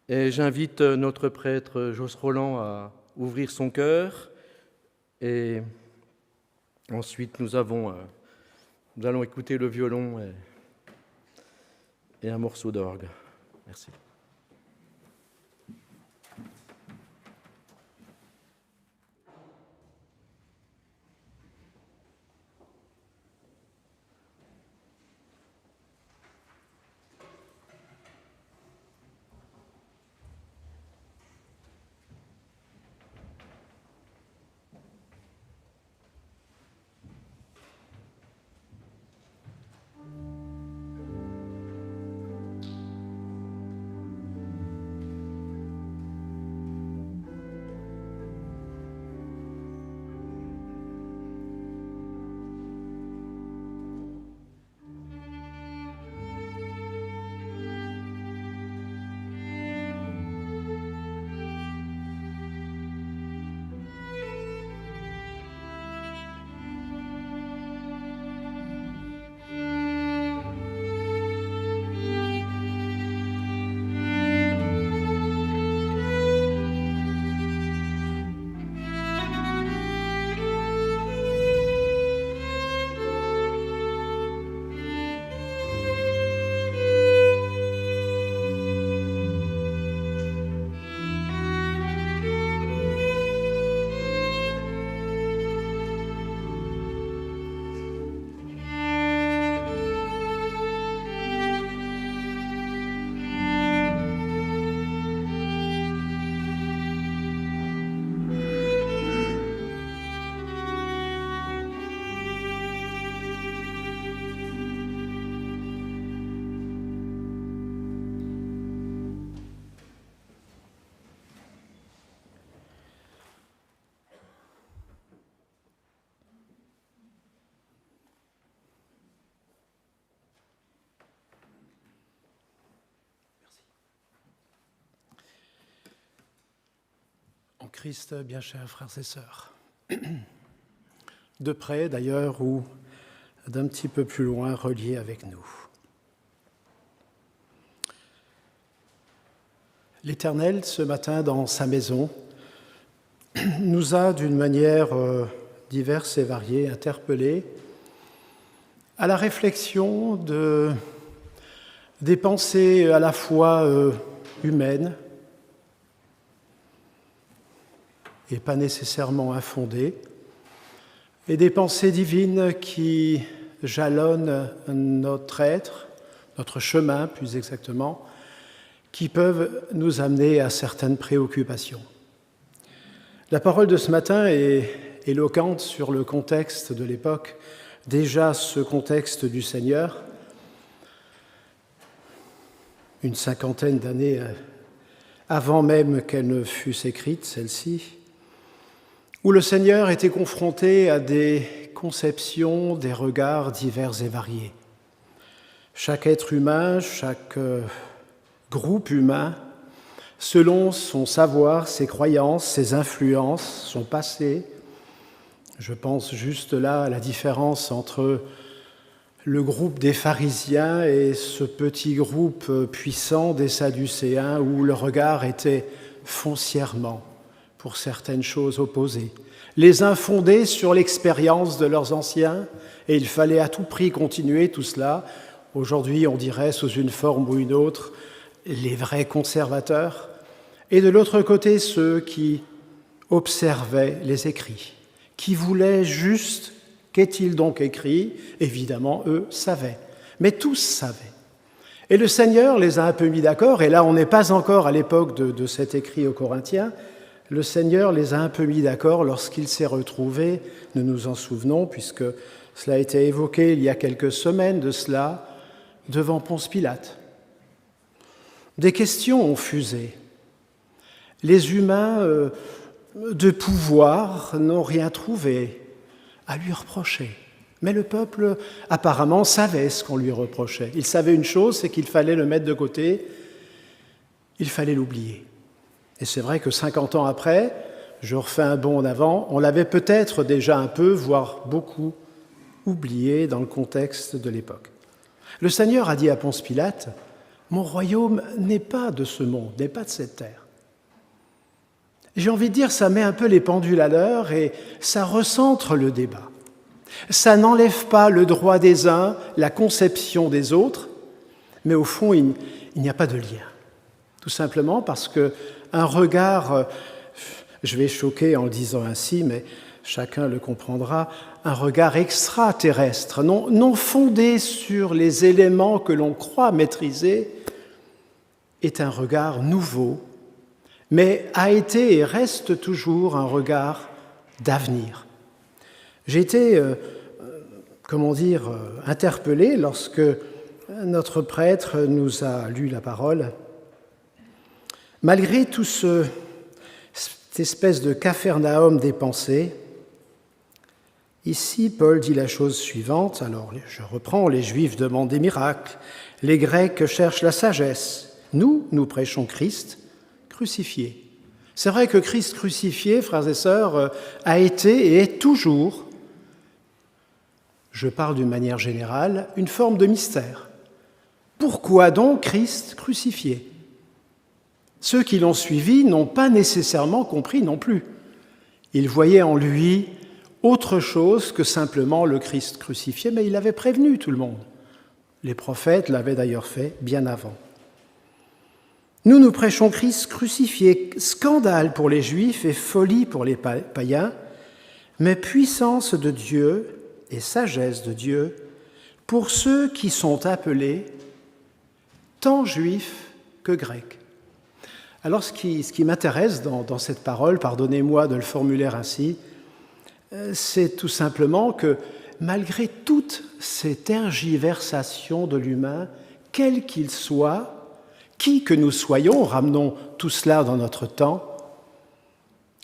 et j'invite notre prêtre Jos Roland à ouvrir son cœur et ensuite nous allons écouter le violon et un morceau d'orgue. Merci. Christ, bien chers frères et sœurs, de près d'ailleurs ou d'un petit peu plus loin reliés avec nous. L'Éternel, ce matin, dans sa maison, nous a d'une manière diverse et variée interpellés à la réflexion des pensées à la fois humaines et pas nécessairement infondées, et des pensées divines qui jalonnent notre être, notre chemin plus exactement, qui peuvent nous amener à certaines préoccupations. La parole de ce matin est éloquente sur le contexte de l'époque, déjà ce contexte du Seigneur, une cinquantaine d'années avant même qu'elle ne fût écrite, celle-ci, où le Seigneur était confronté à des conceptions, des regards divers et variés. Chaque être humain, chaque groupe humain, selon son savoir, ses croyances, ses influences, son passé. Je pense juste là à la différence entre le groupe des pharisiens et ce petit groupe puissant des sadducéens où le regard était foncièrement pour certaines choses opposées. Les uns fondés sur l'expérience de leurs anciens, et il fallait à tout prix continuer tout cela. Aujourd'hui, on dirait sous une forme ou une autre, les vrais conservateurs. Et de l'autre côté, ceux qui observaient les écrits, qui voulaient juste, qu'est-il donc écrit? Évidemment, eux savaient, mais tous savaient. Et le Seigneur les a un peu mis d'accord, et là on n'est pas encore à l'époque de cet écrit aux Corinthiens, le Seigneur les a un peu mis d'accord lorsqu'il s'est retrouvé, nous nous en souvenons, puisque cela a été évoqué il y a quelques semaines de cela, devant Ponce Pilate. Des questions ont fusé. Les humains de pouvoir n'ont rien trouvé à lui reprocher. Mais le peuple, apparemment, savait ce qu'on lui reprochait. Il savait une chose, c'est qu'il fallait le mettre de côté, il fallait l'oublier. Et c'est vrai que 50 ans après, je refais un bond en avant, on l'avait peut-être déjà un peu, voire beaucoup, oublié dans le contexte de l'époque. Le Seigneur a dit à Ponce Pilate, « Mon royaume n'est pas de ce monde, n'est pas de cette terre. » J'ai envie de dire, ça met un peu les pendules à l'heure et ça recentre le débat. Ça n'enlève pas le droit des uns, la conception des autres, mais au fond, il n'y a pas de lien. Tout simplement parce qu'un regard, je vais choquer en le disant ainsi, mais chacun le comprendra, un regard extraterrestre, non fondé sur les éléments que l'on croit maîtriser, est un regard nouveau, mais a été et reste toujours un regard d'avenir. J'ai été, interpellé lorsque notre prêtre nous a lu la parole. Malgré tout cette espèce de capharnaüm des pensées, ici, Paul dit la chose suivante, alors je reprends, les Juifs demandent des miracles, les Grecs cherchent la sagesse, nous prêchons Christ crucifié. C'est vrai que Christ crucifié, frères et sœurs, a été et est toujours, je parle d'une manière générale, une forme de mystère. Pourquoi donc Christ crucifié? Ceux qui l'ont suivi n'ont pas nécessairement compris non plus. Ils voyaient en lui autre chose que simplement le Christ crucifié, mais il avait prévenu tout le monde. Les prophètes l'avaient d'ailleurs fait bien avant. Nous prêchons Christ crucifié, scandale pour les Juifs et folie pour les païens, mais puissance de Dieu et sagesse de Dieu pour ceux qui sont appelés tant Juifs que Grecs. Alors ce qui m'intéresse dans cette parole, pardonnez-moi de le formuler ainsi, c'est tout simplement que malgré toutes ces tergiversations de l'humain, quel qu'il soit, qui que nous soyons, ramenons tout cela dans notre temps,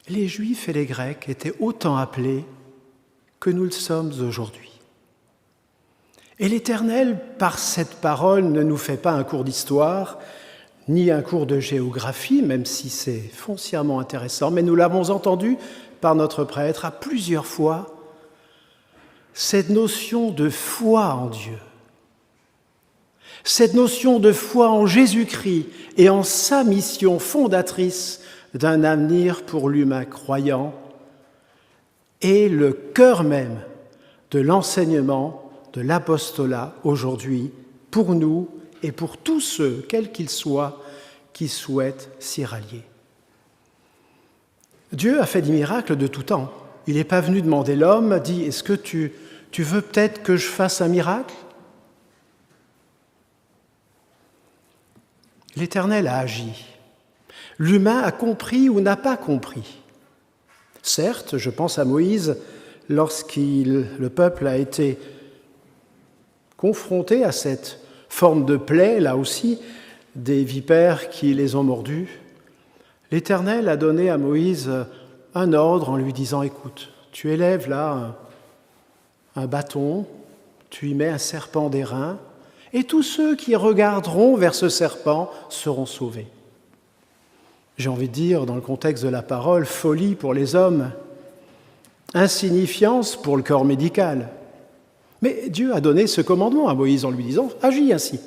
les Juifs et les Grecs étaient autant appelés que nous le sommes aujourd'hui. Et l'Éternel, par cette parole, ne nous fait pas un cours d'histoire, ni un cours de géographie, même si c'est foncièrement intéressant, mais nous l'avons entendu par notre prêtre à plusieurs fois, cette notion de foi en Dieu, cette notion de foi en Jésus-Christ et en sa mission fondatrice d'un avenir pour l'humain croyant est le cœur même de l'enseignement de l'apostolat aujourd'hui pour nous et pour tous ceux, quels qu'ils soient, qui souhaitent s'y rallier. Dieu a fait des miracles de tout temps. Il n'est pas venu demander l'homme, dit « Est-ce que tu veux peut-être que je fasse un miracle ?» L'Éternel a agi. L'humain a compris ou n'a pas compris. Certes, je pense à Moïse, le peuple a été confronté à cette forme de plaie, là aussi, des vipères qui les ont mordus. L'Éternel a donné à Moïse un ordre en lui disant « Écoute, tu élèves là un bâton, tu y mets un serpent d'airain, et tous ceux qui regarderont vers ce serpent seront sauvés. » J'ai envie de dire, dans le contexte de la parole, folie pour les hommes, insignifiance pour le corps médical. Mais Dieu a donné ce commandement à Moïse en lui disant « Agis ainsi ».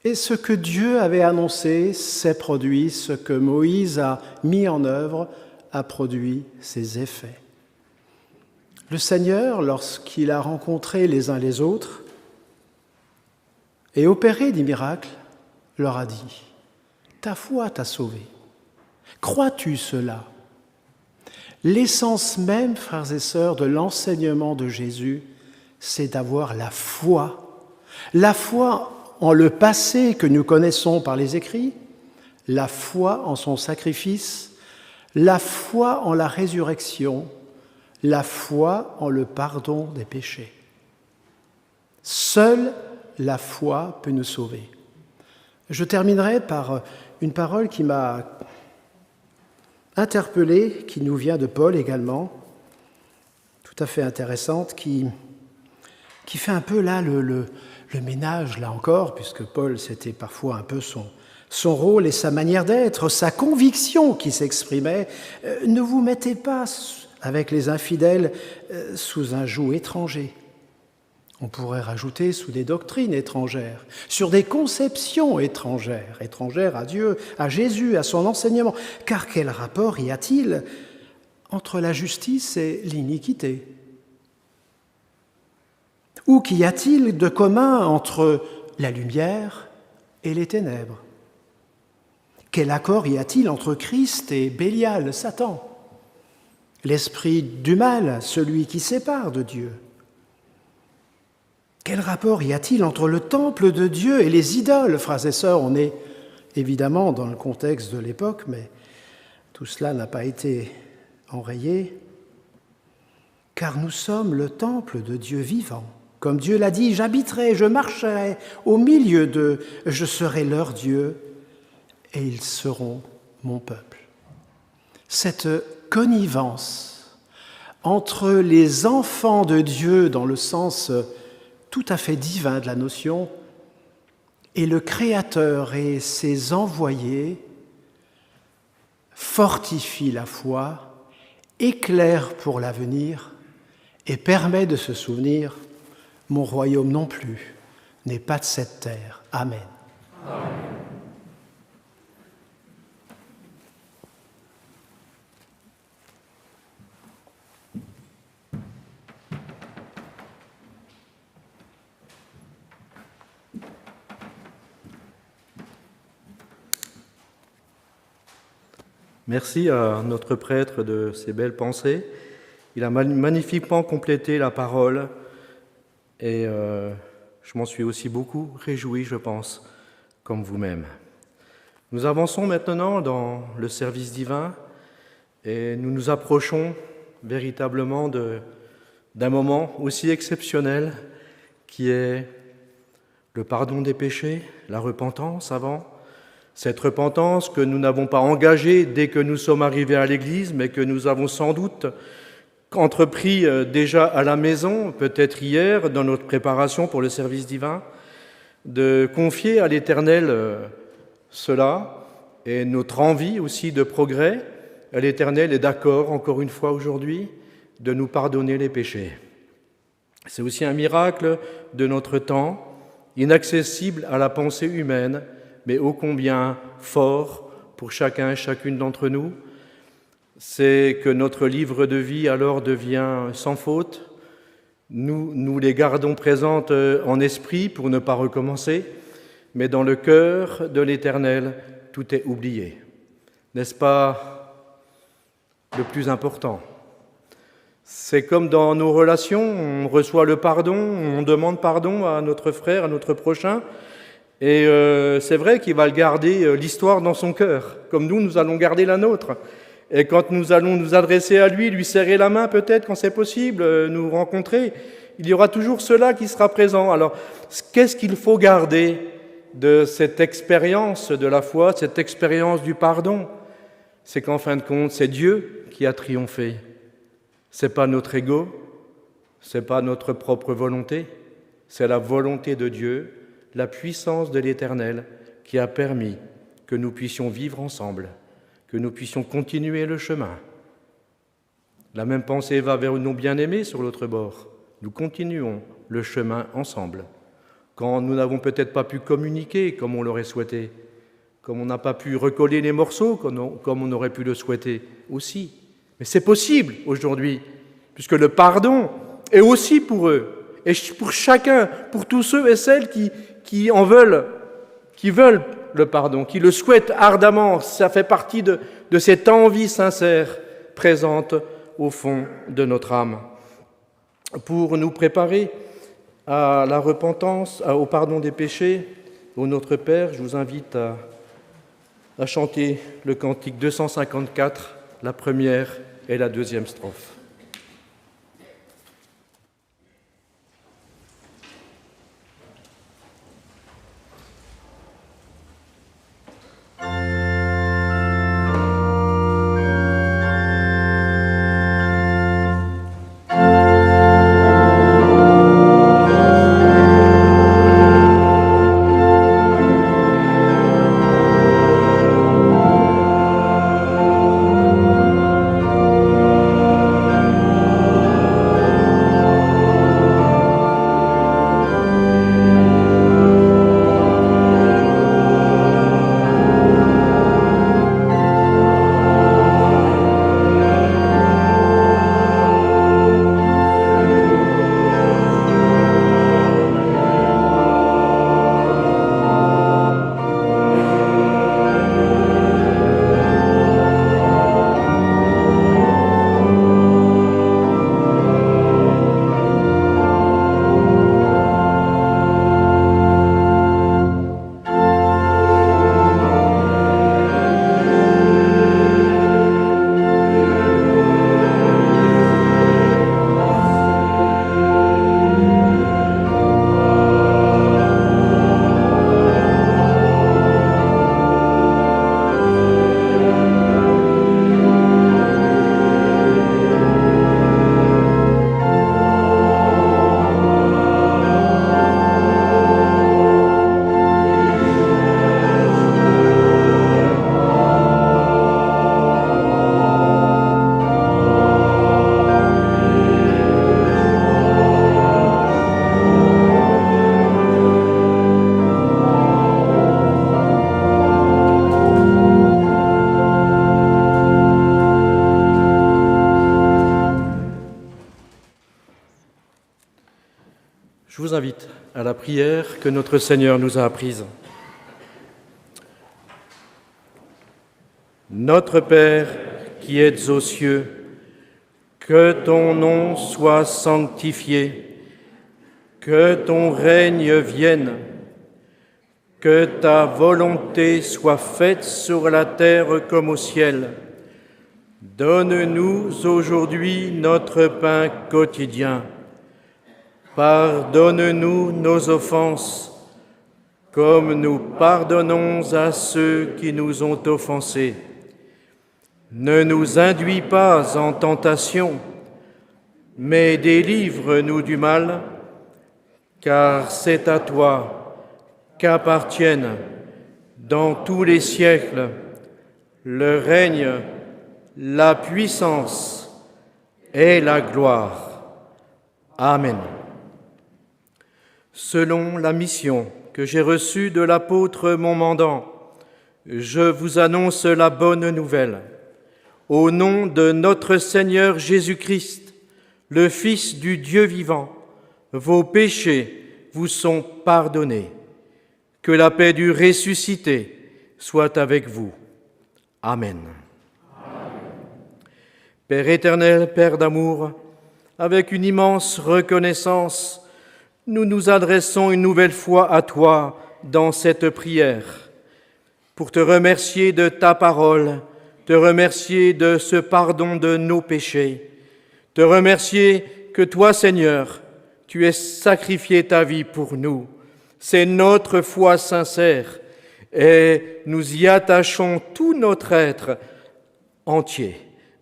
Et ce que Dieu avait annoncé s'est produit, ce que Moïse a mis en œuvre a produit ses effets. Le Seigneur, lorsqu'il a rencontré les uns les autres et opéré des miracles, leur a dit « Ta foi t'a sauvé. Crois-tu cela ?» L'essence même, frères et sœurs, de l'enseignement de Jésus, c'est d'avoir la foi. La foi en le passé que nous connaissons par les écrits, la foi en son sacrifice, la foi en la résurrection, la foi en le pardon des péchés. Seule la foi peut nous sauver. Je terminerai par une parole qui m'a interpellé, qui nous vient de Paul également, tout à fait intéressante, qui fait un peu là le ménage, là encore, puisque Paul, c'était parfois un peu son rôle et sa manière d'être, sa conviction qui s'exprimait. Ne vous mettez pas avec les infidèles sous un joug étranger. On pourrait rajouter sous des doctrines étrangères, sur des conceptions étrangères à Dieu, à Jésus, à son enseignement. Car quel rapport y a-t-il entre la justice et l'iniquité ? Ou qu'y a-t-il de commun entre la lumière et les ténèbres ? Quel accord y a-t-il entre Christ et Bélial, Satan ? L'esprit du mal, celui qui sépare de Dieu. Quel rapport y a-t-il entre le temple de Dieu et les idoles, frères et sœurs ? On est évidemment dans le contexte de l'époque, mais tout cela n'a pas été enrayé. Car nous sommes le temple de Dieu vivant. Comme Dieu l'a dit, j'habiterai, je marcherai au milieu d'eux, je serai leur Dieu et ils seront mon peuple. Cette connivence entre les enfants de Dieu dans le sens tout à fait divin de la notion et le Créateur et ses envoyés fortifie la foi, éclaire pour l'avenir et permet de se souvenir « Mon royaume non plus n'est pas de cette terre. » Amen. Amen. Merci à notre prêtre de ses belles pensées. Il a magnifiquement complété la parole et je m'en suis aussi beaucoup réjoui, je pense, comme vous-même. Nous avançons maintenant dans le service divin et nous nous approchons véritablement d'un moment aussi exceptionnel qui est le pardon des péchés, la repentance avant. Cette repentance que nous n'avons pas engagée dès que nous sommes arrivés à l'Église, mais que nous avons sans doute entrepris déjà à la maison, peut-être hier, dans notre préparation pour le service divin, de confier à l'Éternel cela et notre envie aussi de progrès, l'Éternel est d'accord, encore une fois aujourd'hui, de nous pardonner les péchés. C'est aussi un miracle de notre temps, inaccessible à la pensée humaine, mais ô combien fort pour chacun et chacune d'entre nous. C'est que notre livre de vie alors devient sans faute. Nous les gardons présentes en esprit pour ne pas recommencer, mais dans le cœur de l'Éternel, tout est oublié. N'est-ce pas le plus important ? C'est comme dans nos relations, on reçoit le pardon, on demande pardon à notre frère, à notre prochain, et c'est vrai qu'il va le garder l'histoire dans son cœur, comme nous allons garder la nôtre. Et quand nous allons nous adresser à lui serrer la main peut-être quand c'est possible, nous rencontrer, il y aura toujours cela qui sera présent. Alors, qu'est-ce qu'il faut garder de cette expérience de la foi, cette expérience du pardon? C'est qu'en fin de compte, c'est Dieu qui a triomphé. C'est pas notre ego, c'est pas notre propre volonté, c'est la volonté de Dieu, la puissance de l'Éternel qui a permis que nous puissions vivre ensemble, que nous puissions continuer le chemin. La même pensée va vers nos bien-aimés sur l'autre bord. Nous continuons le chemin ensemble. Quand nous n'avons peut-être pas pu communiquer comme on l'aurait souhaité, comme on n'a pas pu recoller les morceaux comme on aurait pu le souhaiter aussi. Mais c'est possible aujourd'hui, puisque le pardon est aussi pour eux, et pour chacun, pour tous ceux et celles qui en veulent, qui veulent le pardon, qui le souhaitent ardemment. Ça fait partie de cette envie sincère présente au fond de notre âme. Pour nous préparer à la repentance, au pardon des péchés, au Notre Père, je vous invite à chanter le cantique 254, la première et la deuxième strophe. Je vous invite à la prière que notre Seigneur nous a apprise. Notre Père qui êtes aux cieux, que ton nom soit sanctifié, que ton règne vienne, que ta volonté soit faite sur la terre comme au ciel. Donne-nous aujourd'hui notre pain quotidien. Pardonne-nous nos offenses, comme nous pardonnons à ceux qui nous ont offensés. Ne nous induis pas en tentation, mais délivre-nous du mal, car c'est à toi qu'appartiennent dans tous les siècles. Le règne, la puissance et la gloire. Amen. Selon la mission que j'ai reçue de l'apôtre mon mandant, je vous annonce la bonne nouvelle. Au nom de notre Seigneur Jésus-Christ, le Fils du Dieu vivant, vos péchés vous sont pardonnés. Que la paix du ressuscité soit avec vous. Amen. Amen. Père éternel, Père d'amour, avec une immense reconnaissance, nous nous adressons une nouvelle fois à toi dans cette prière pour te remercier de ta parole, te remercier de ce pardon de nos péchés, te remercier que toi, Seigneur, tu aies sacrifié ta vie pour nous. C'est notre foi sincère et nous y attachons tout notre être entier.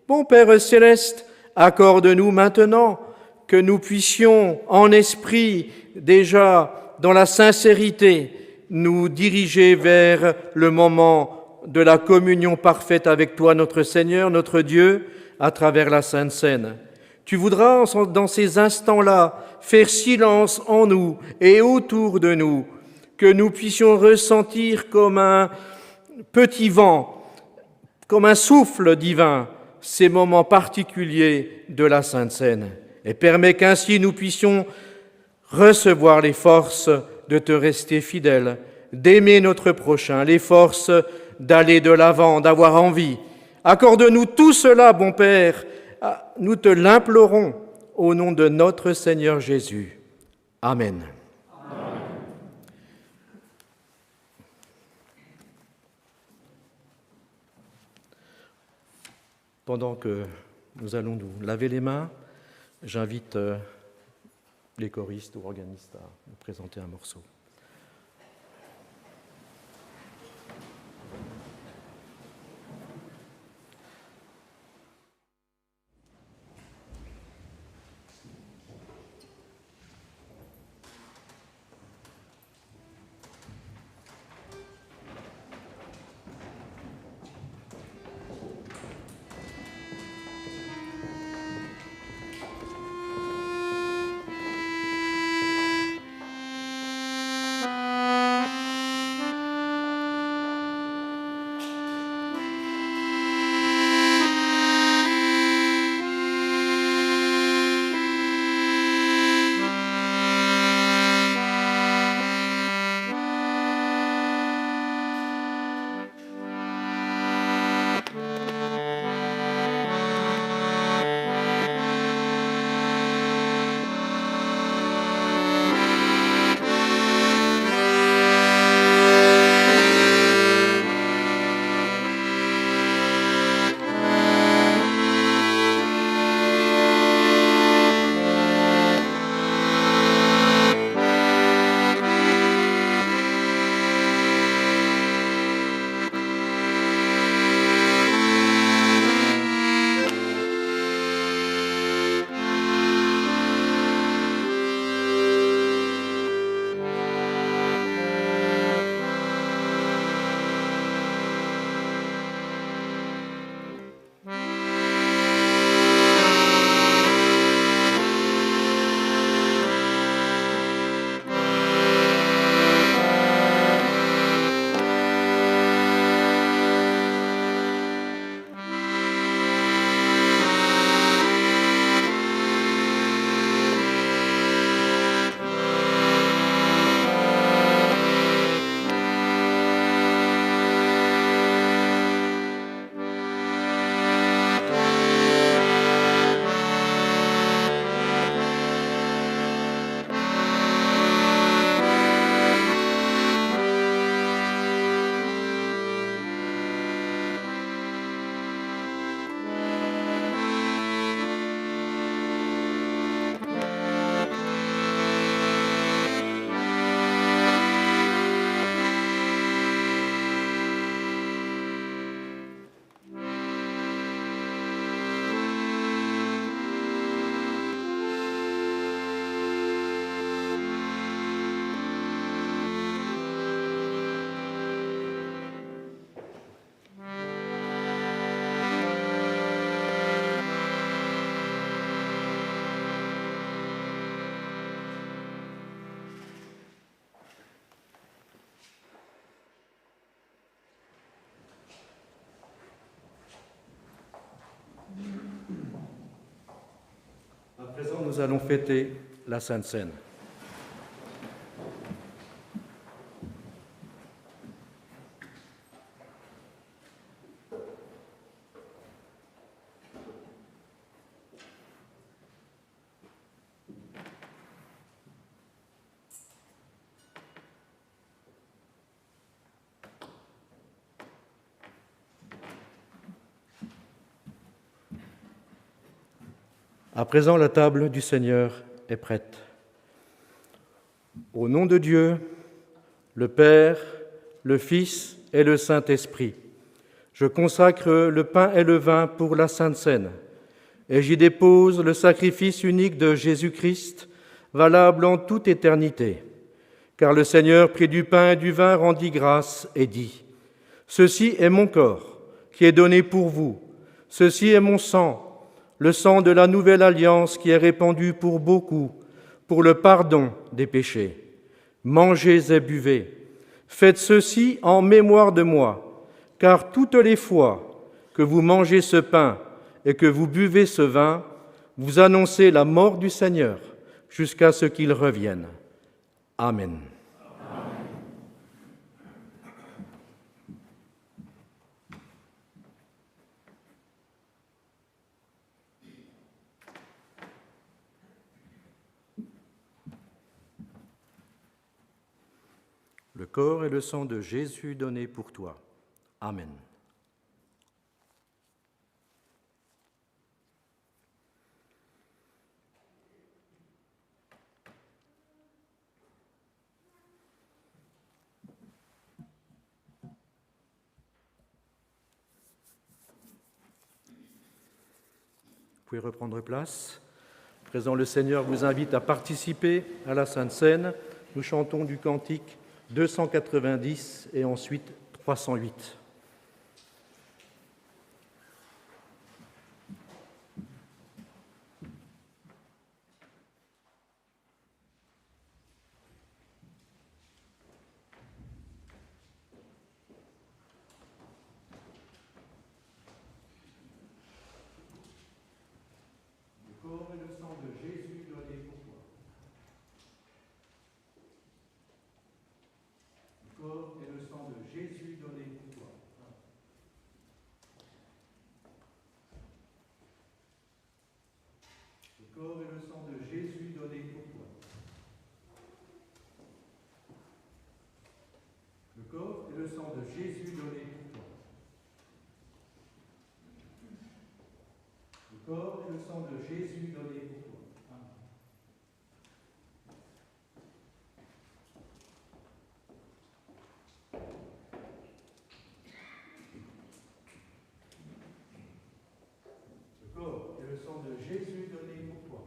Bon Père céleste, accorde-nous maintenant que nous puissions en esprit, déjà dans la sincérité, nous diriger vers le moment de la communion parfaite avec toi, notre Seigneur, notre Dieu, à travers la Sainte Seine. Tu voudras, dans ces instants-là, faire silence en nous et autour de nous, que nous puissions ressentir comme un petit vent, comme un souffle divin, ces moments particuliers de la Sainte Seine. Et permets qu'ainsi nous puissions recevoir les forces de te rester fidèle, d'aimer notre prochain, les forces d'aller de l'avant, d'avoir envie. Accorde-nous tout cela, bon Père, nous te l'implorons au nom de notre Seigneur Jésus. Amen. Amen. Pendant que nous allons nous laver les mains, j'invite les choristes ou organistes à nous présenter un morceau. nous allons fêter la Sainte Seine. À présent, la table du Seigneur est prête. Au nom de Dieu, le Père, le Fils et le Saint-Esprit, je consacre le pain et le vin pour la Sainte Seine, et j'y dépose le sacrifice unique de Jésus-Christ, valable en toute éternité. Car le Seigneur prit du pain et du vin, rendit grâce et dit : « Ceci est mon corps, qui est donné pour vous. Ceci est mon sang, le sang de la nouvelle alliance qui est répandu pour beaucoup, pour le pardon des péchés. Mangez et buvez. Faites ceci en mémoire de moi, car toutes les fois que vous mangez ce pain et que vous buvez ce vin, vous annoncez la mort du Seigneur jusqu'à ce qu'il revienne. Amen. Le corps et le sang de Jésus donnés pour toi. Amen. Vous pouvez reprendre place. À présent, le Seigneur vous invite à participer à la Sainte Seine. Nous chantons du cantique 290 et ensuite 308. Le corps et le sang de Jésus donnés pour toi. Le corps et le sang de Jésus donné pour toi. Le corps et le sang de Jésus donné pour toi. Le corps et le sang de Jésus donné pour toi. Le corps et le sang de Jésus donné pour toi. Le corps et le sang de Jésus donné pour toi.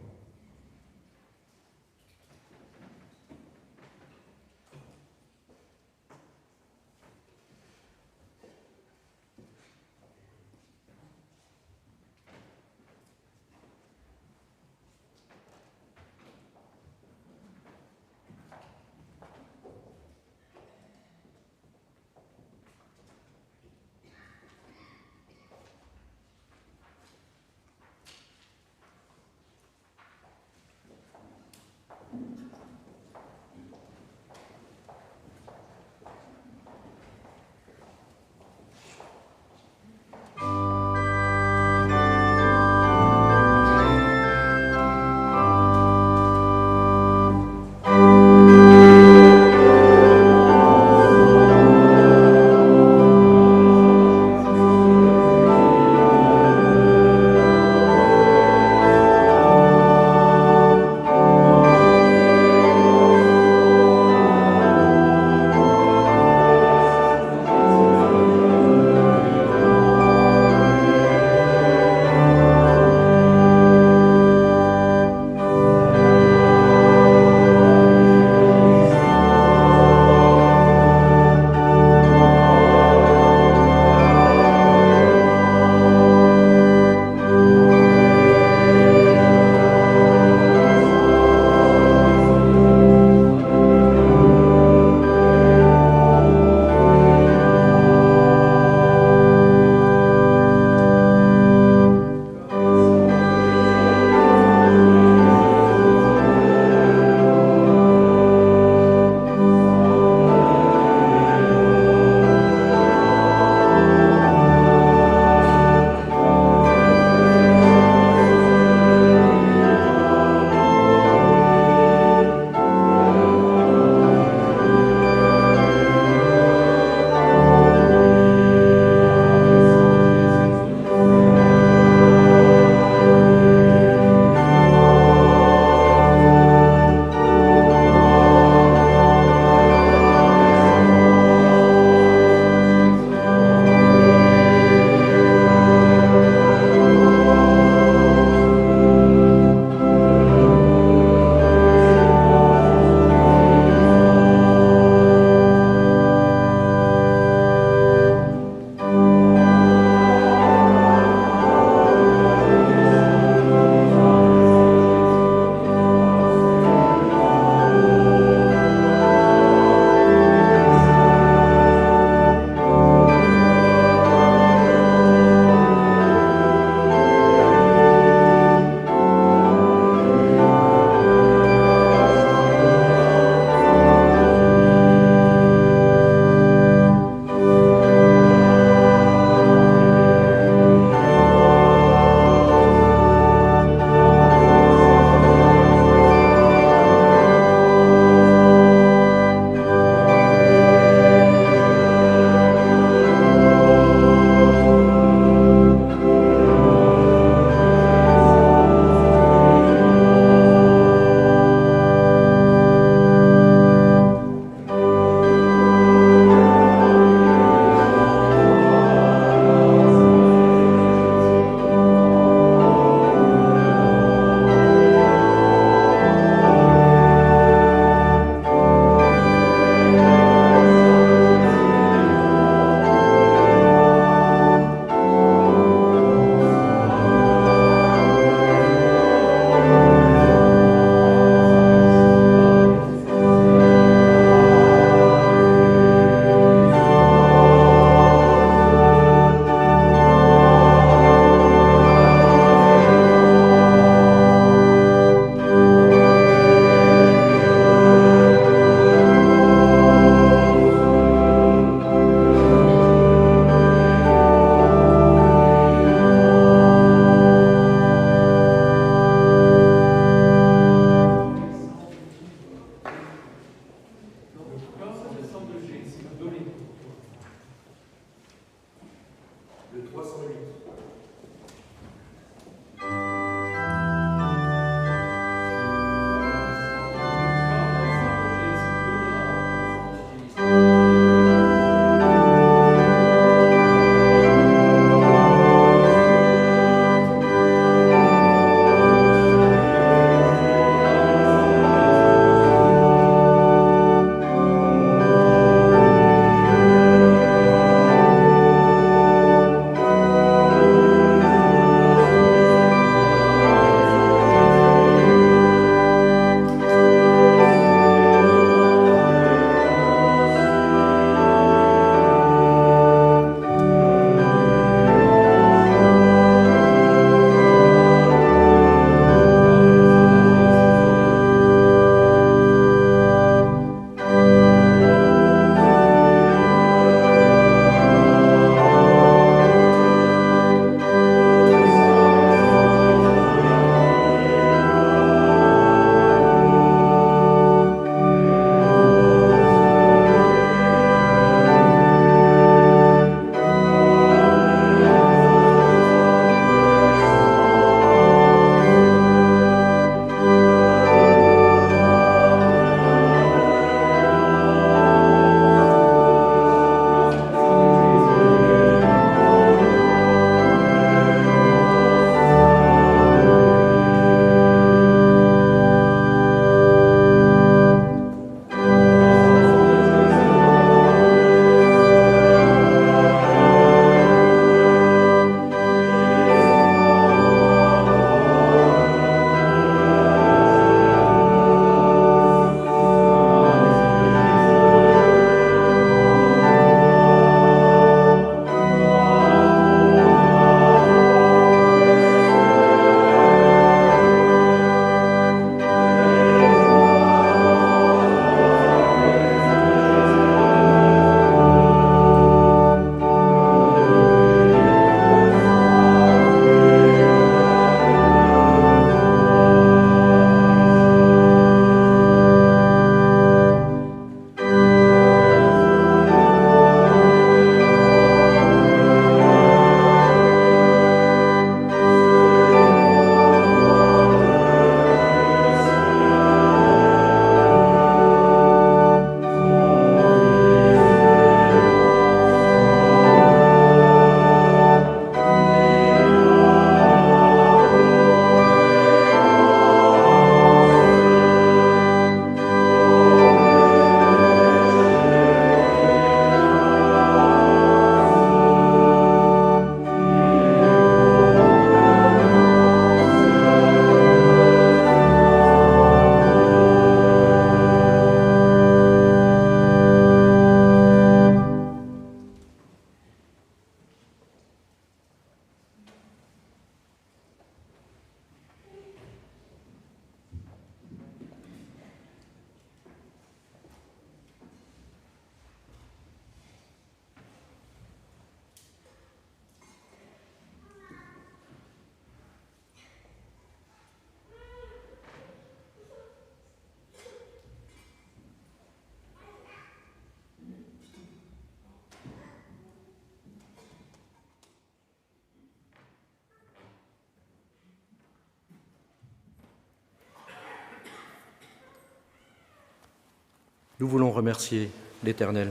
Nous voulons remercier l'Éternel.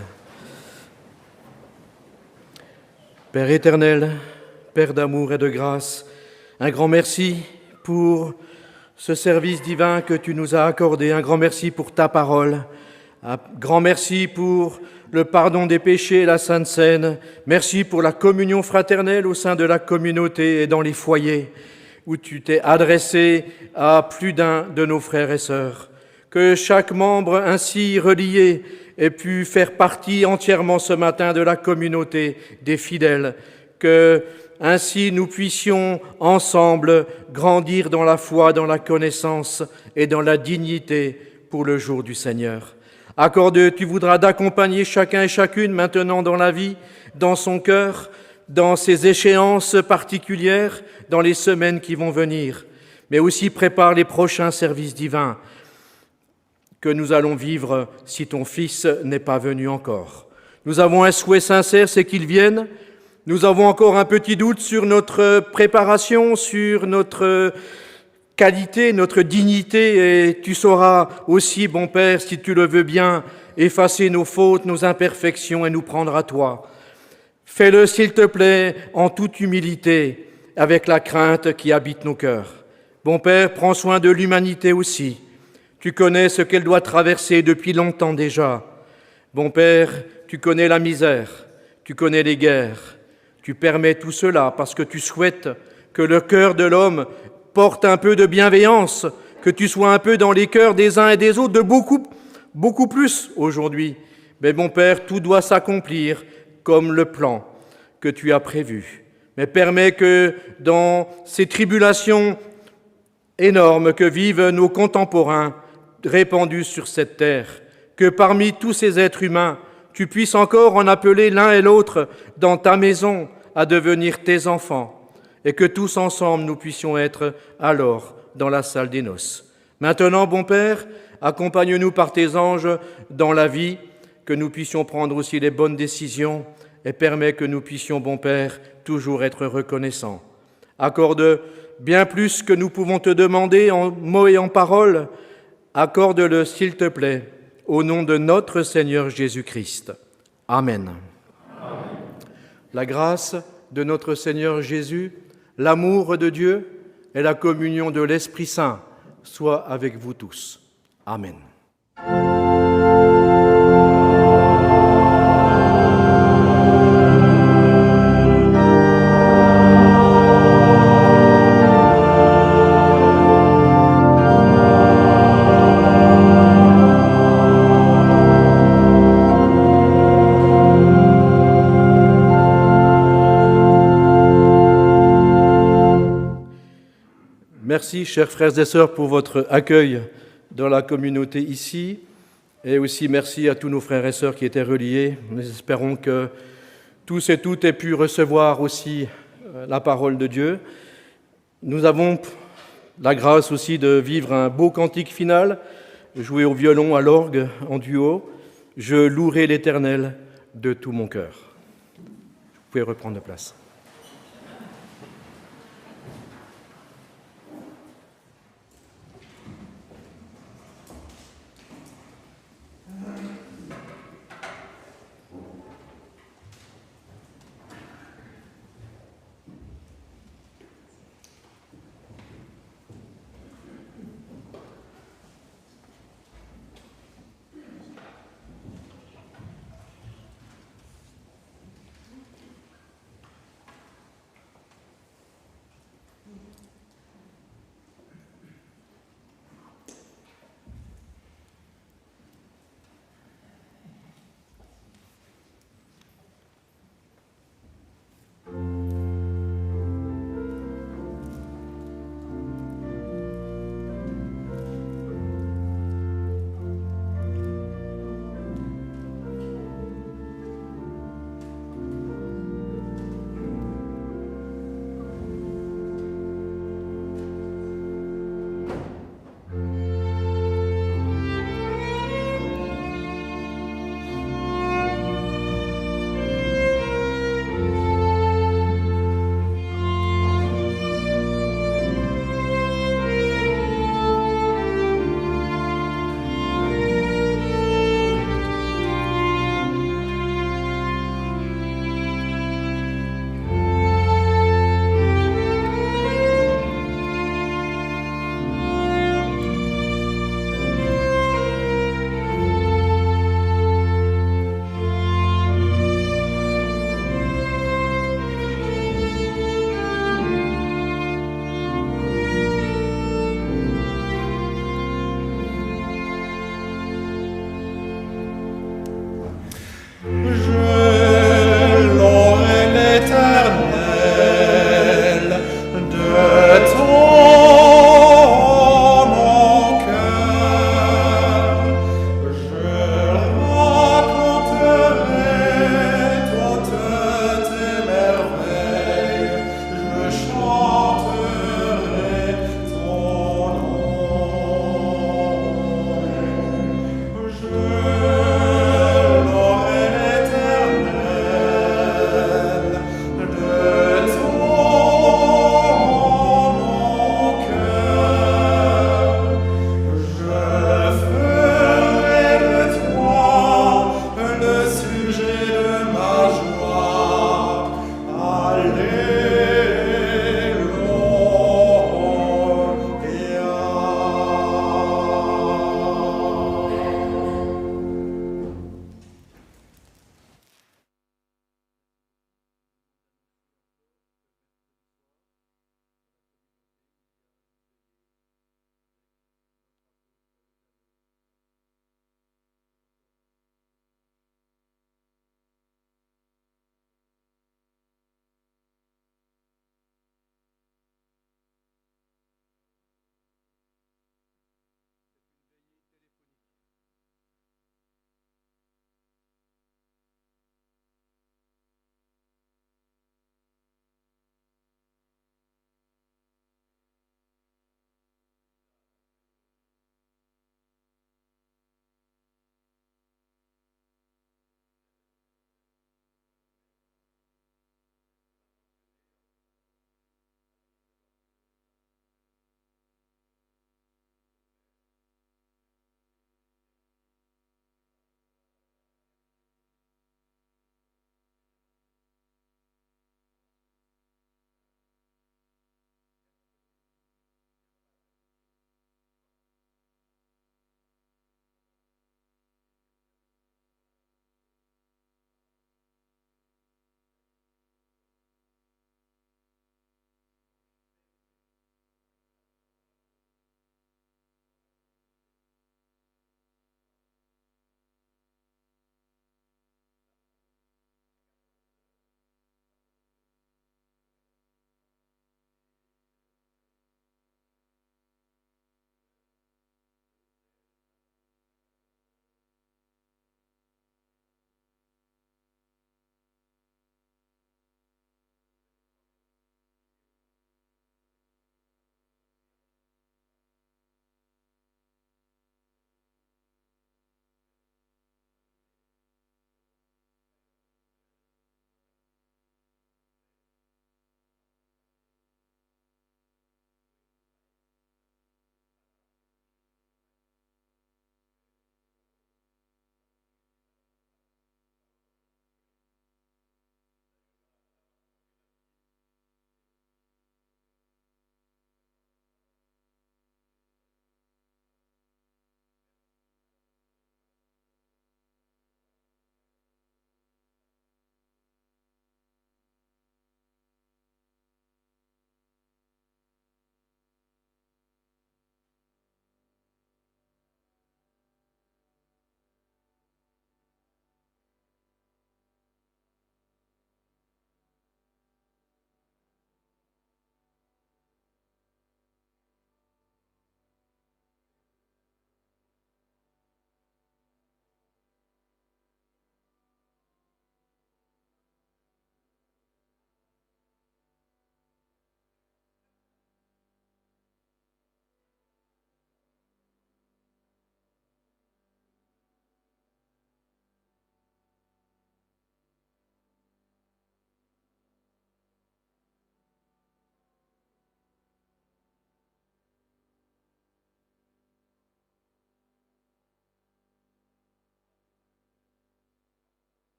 Père éternel, Père d'amour et de grâce, un grand merci pour ce service divin que tu nous as accordé, un grand merci pour ta parole, un grand merci pour le pardon des péchés et la Sainte Seine, merci pour la communion fraternelle au sein de la communauté et dans les foyers où tu t'es adressé à plus d'un de nos frères et sœurs. Que chaque membre ainsi relié ait pu faire partie entièrement ce matin de la communauté des fidèles, que ainsi nous puissions ensemble grandir dans la foi, dans la connaissance et dans la dignité pour le jour du Seigneur. Accorde, tu voudras d'accompagner chacun et chacune maintenant dans la vie, dans son cœur, dans ses échéances particulières, dans les semaines qui vont venir, mais aussi prépare les prochains services divins que nous allons vivre si ton Fils n'est pas venu encore. Nous avons un souhait sincère, c'est qu'il vienne. Nous avons encore un petit doute sur notre préparation, sur notre qualité, notre dignité, et tu sauras aussi, bon Père, si tu le veux bien, effacer nos fautes, nos imperfections et nous prendre à toi. Fais-le, s'il te plaît, en toute humilité, avec la crainte qui habite nos cœurs. Bon Père, prends soin de l'humanité aussi. Tu connais ce qu'elle doit traverser depuis longtemps déjà. Bon Père, tu connais la misère, tu connais les guerres. Tu permets tout cela parce que tu souhaites que le cœur de l'homme porte un peu de bienveillance, que tu sois un peu dans les cœurs des uns et des autres, de beaucoup plus aujourd'hui. Mais mon Père, tout doit s'accomplir comme le plan que tu as prévu. Mais permets que dans ces tribulations énormes que vivent nos contemporains répandus sur cette terre, que parmi tous ces êtres humains, tu puisses encore en appeler l'un et l'autre dans ta maison à devenir tes enfants, et que tous ensemble nous puissions être alors dans la salle des noces. Maintenant, bon Père, accompagne-nous par tes anges dans la vie, que nous puissions prendre aussi les bonnes décisions, et permets que nous puissions, bon Père, toujours être reconnaissants. Accorde bien plus que nous pouvons te demander en mots et en paroles, accorde-le, s'il te plaît, au nom de notre Seigneur Jésus-Christ. Amen. Amen. La grâce de notre Seigneur Jésus, l'amour de Dieu et la communion de l'Esprit Saint soient avec vous tous. Amen. Merci, chers frères et sœurs, pour votre accueil dans la communauté ici. Et aussi merci à tous nos frères et sœurs qui étaient reliés. Nous espérons que tous et toutes aient pu recevoir aussi la parole de Dieu. Nous avons la grâce aussi de vivre un beau cantique final, joué au violon, à l'orgue, en duo. Je louerai l'Éternel de tout mon cœur. Vous pouvez reprendre place.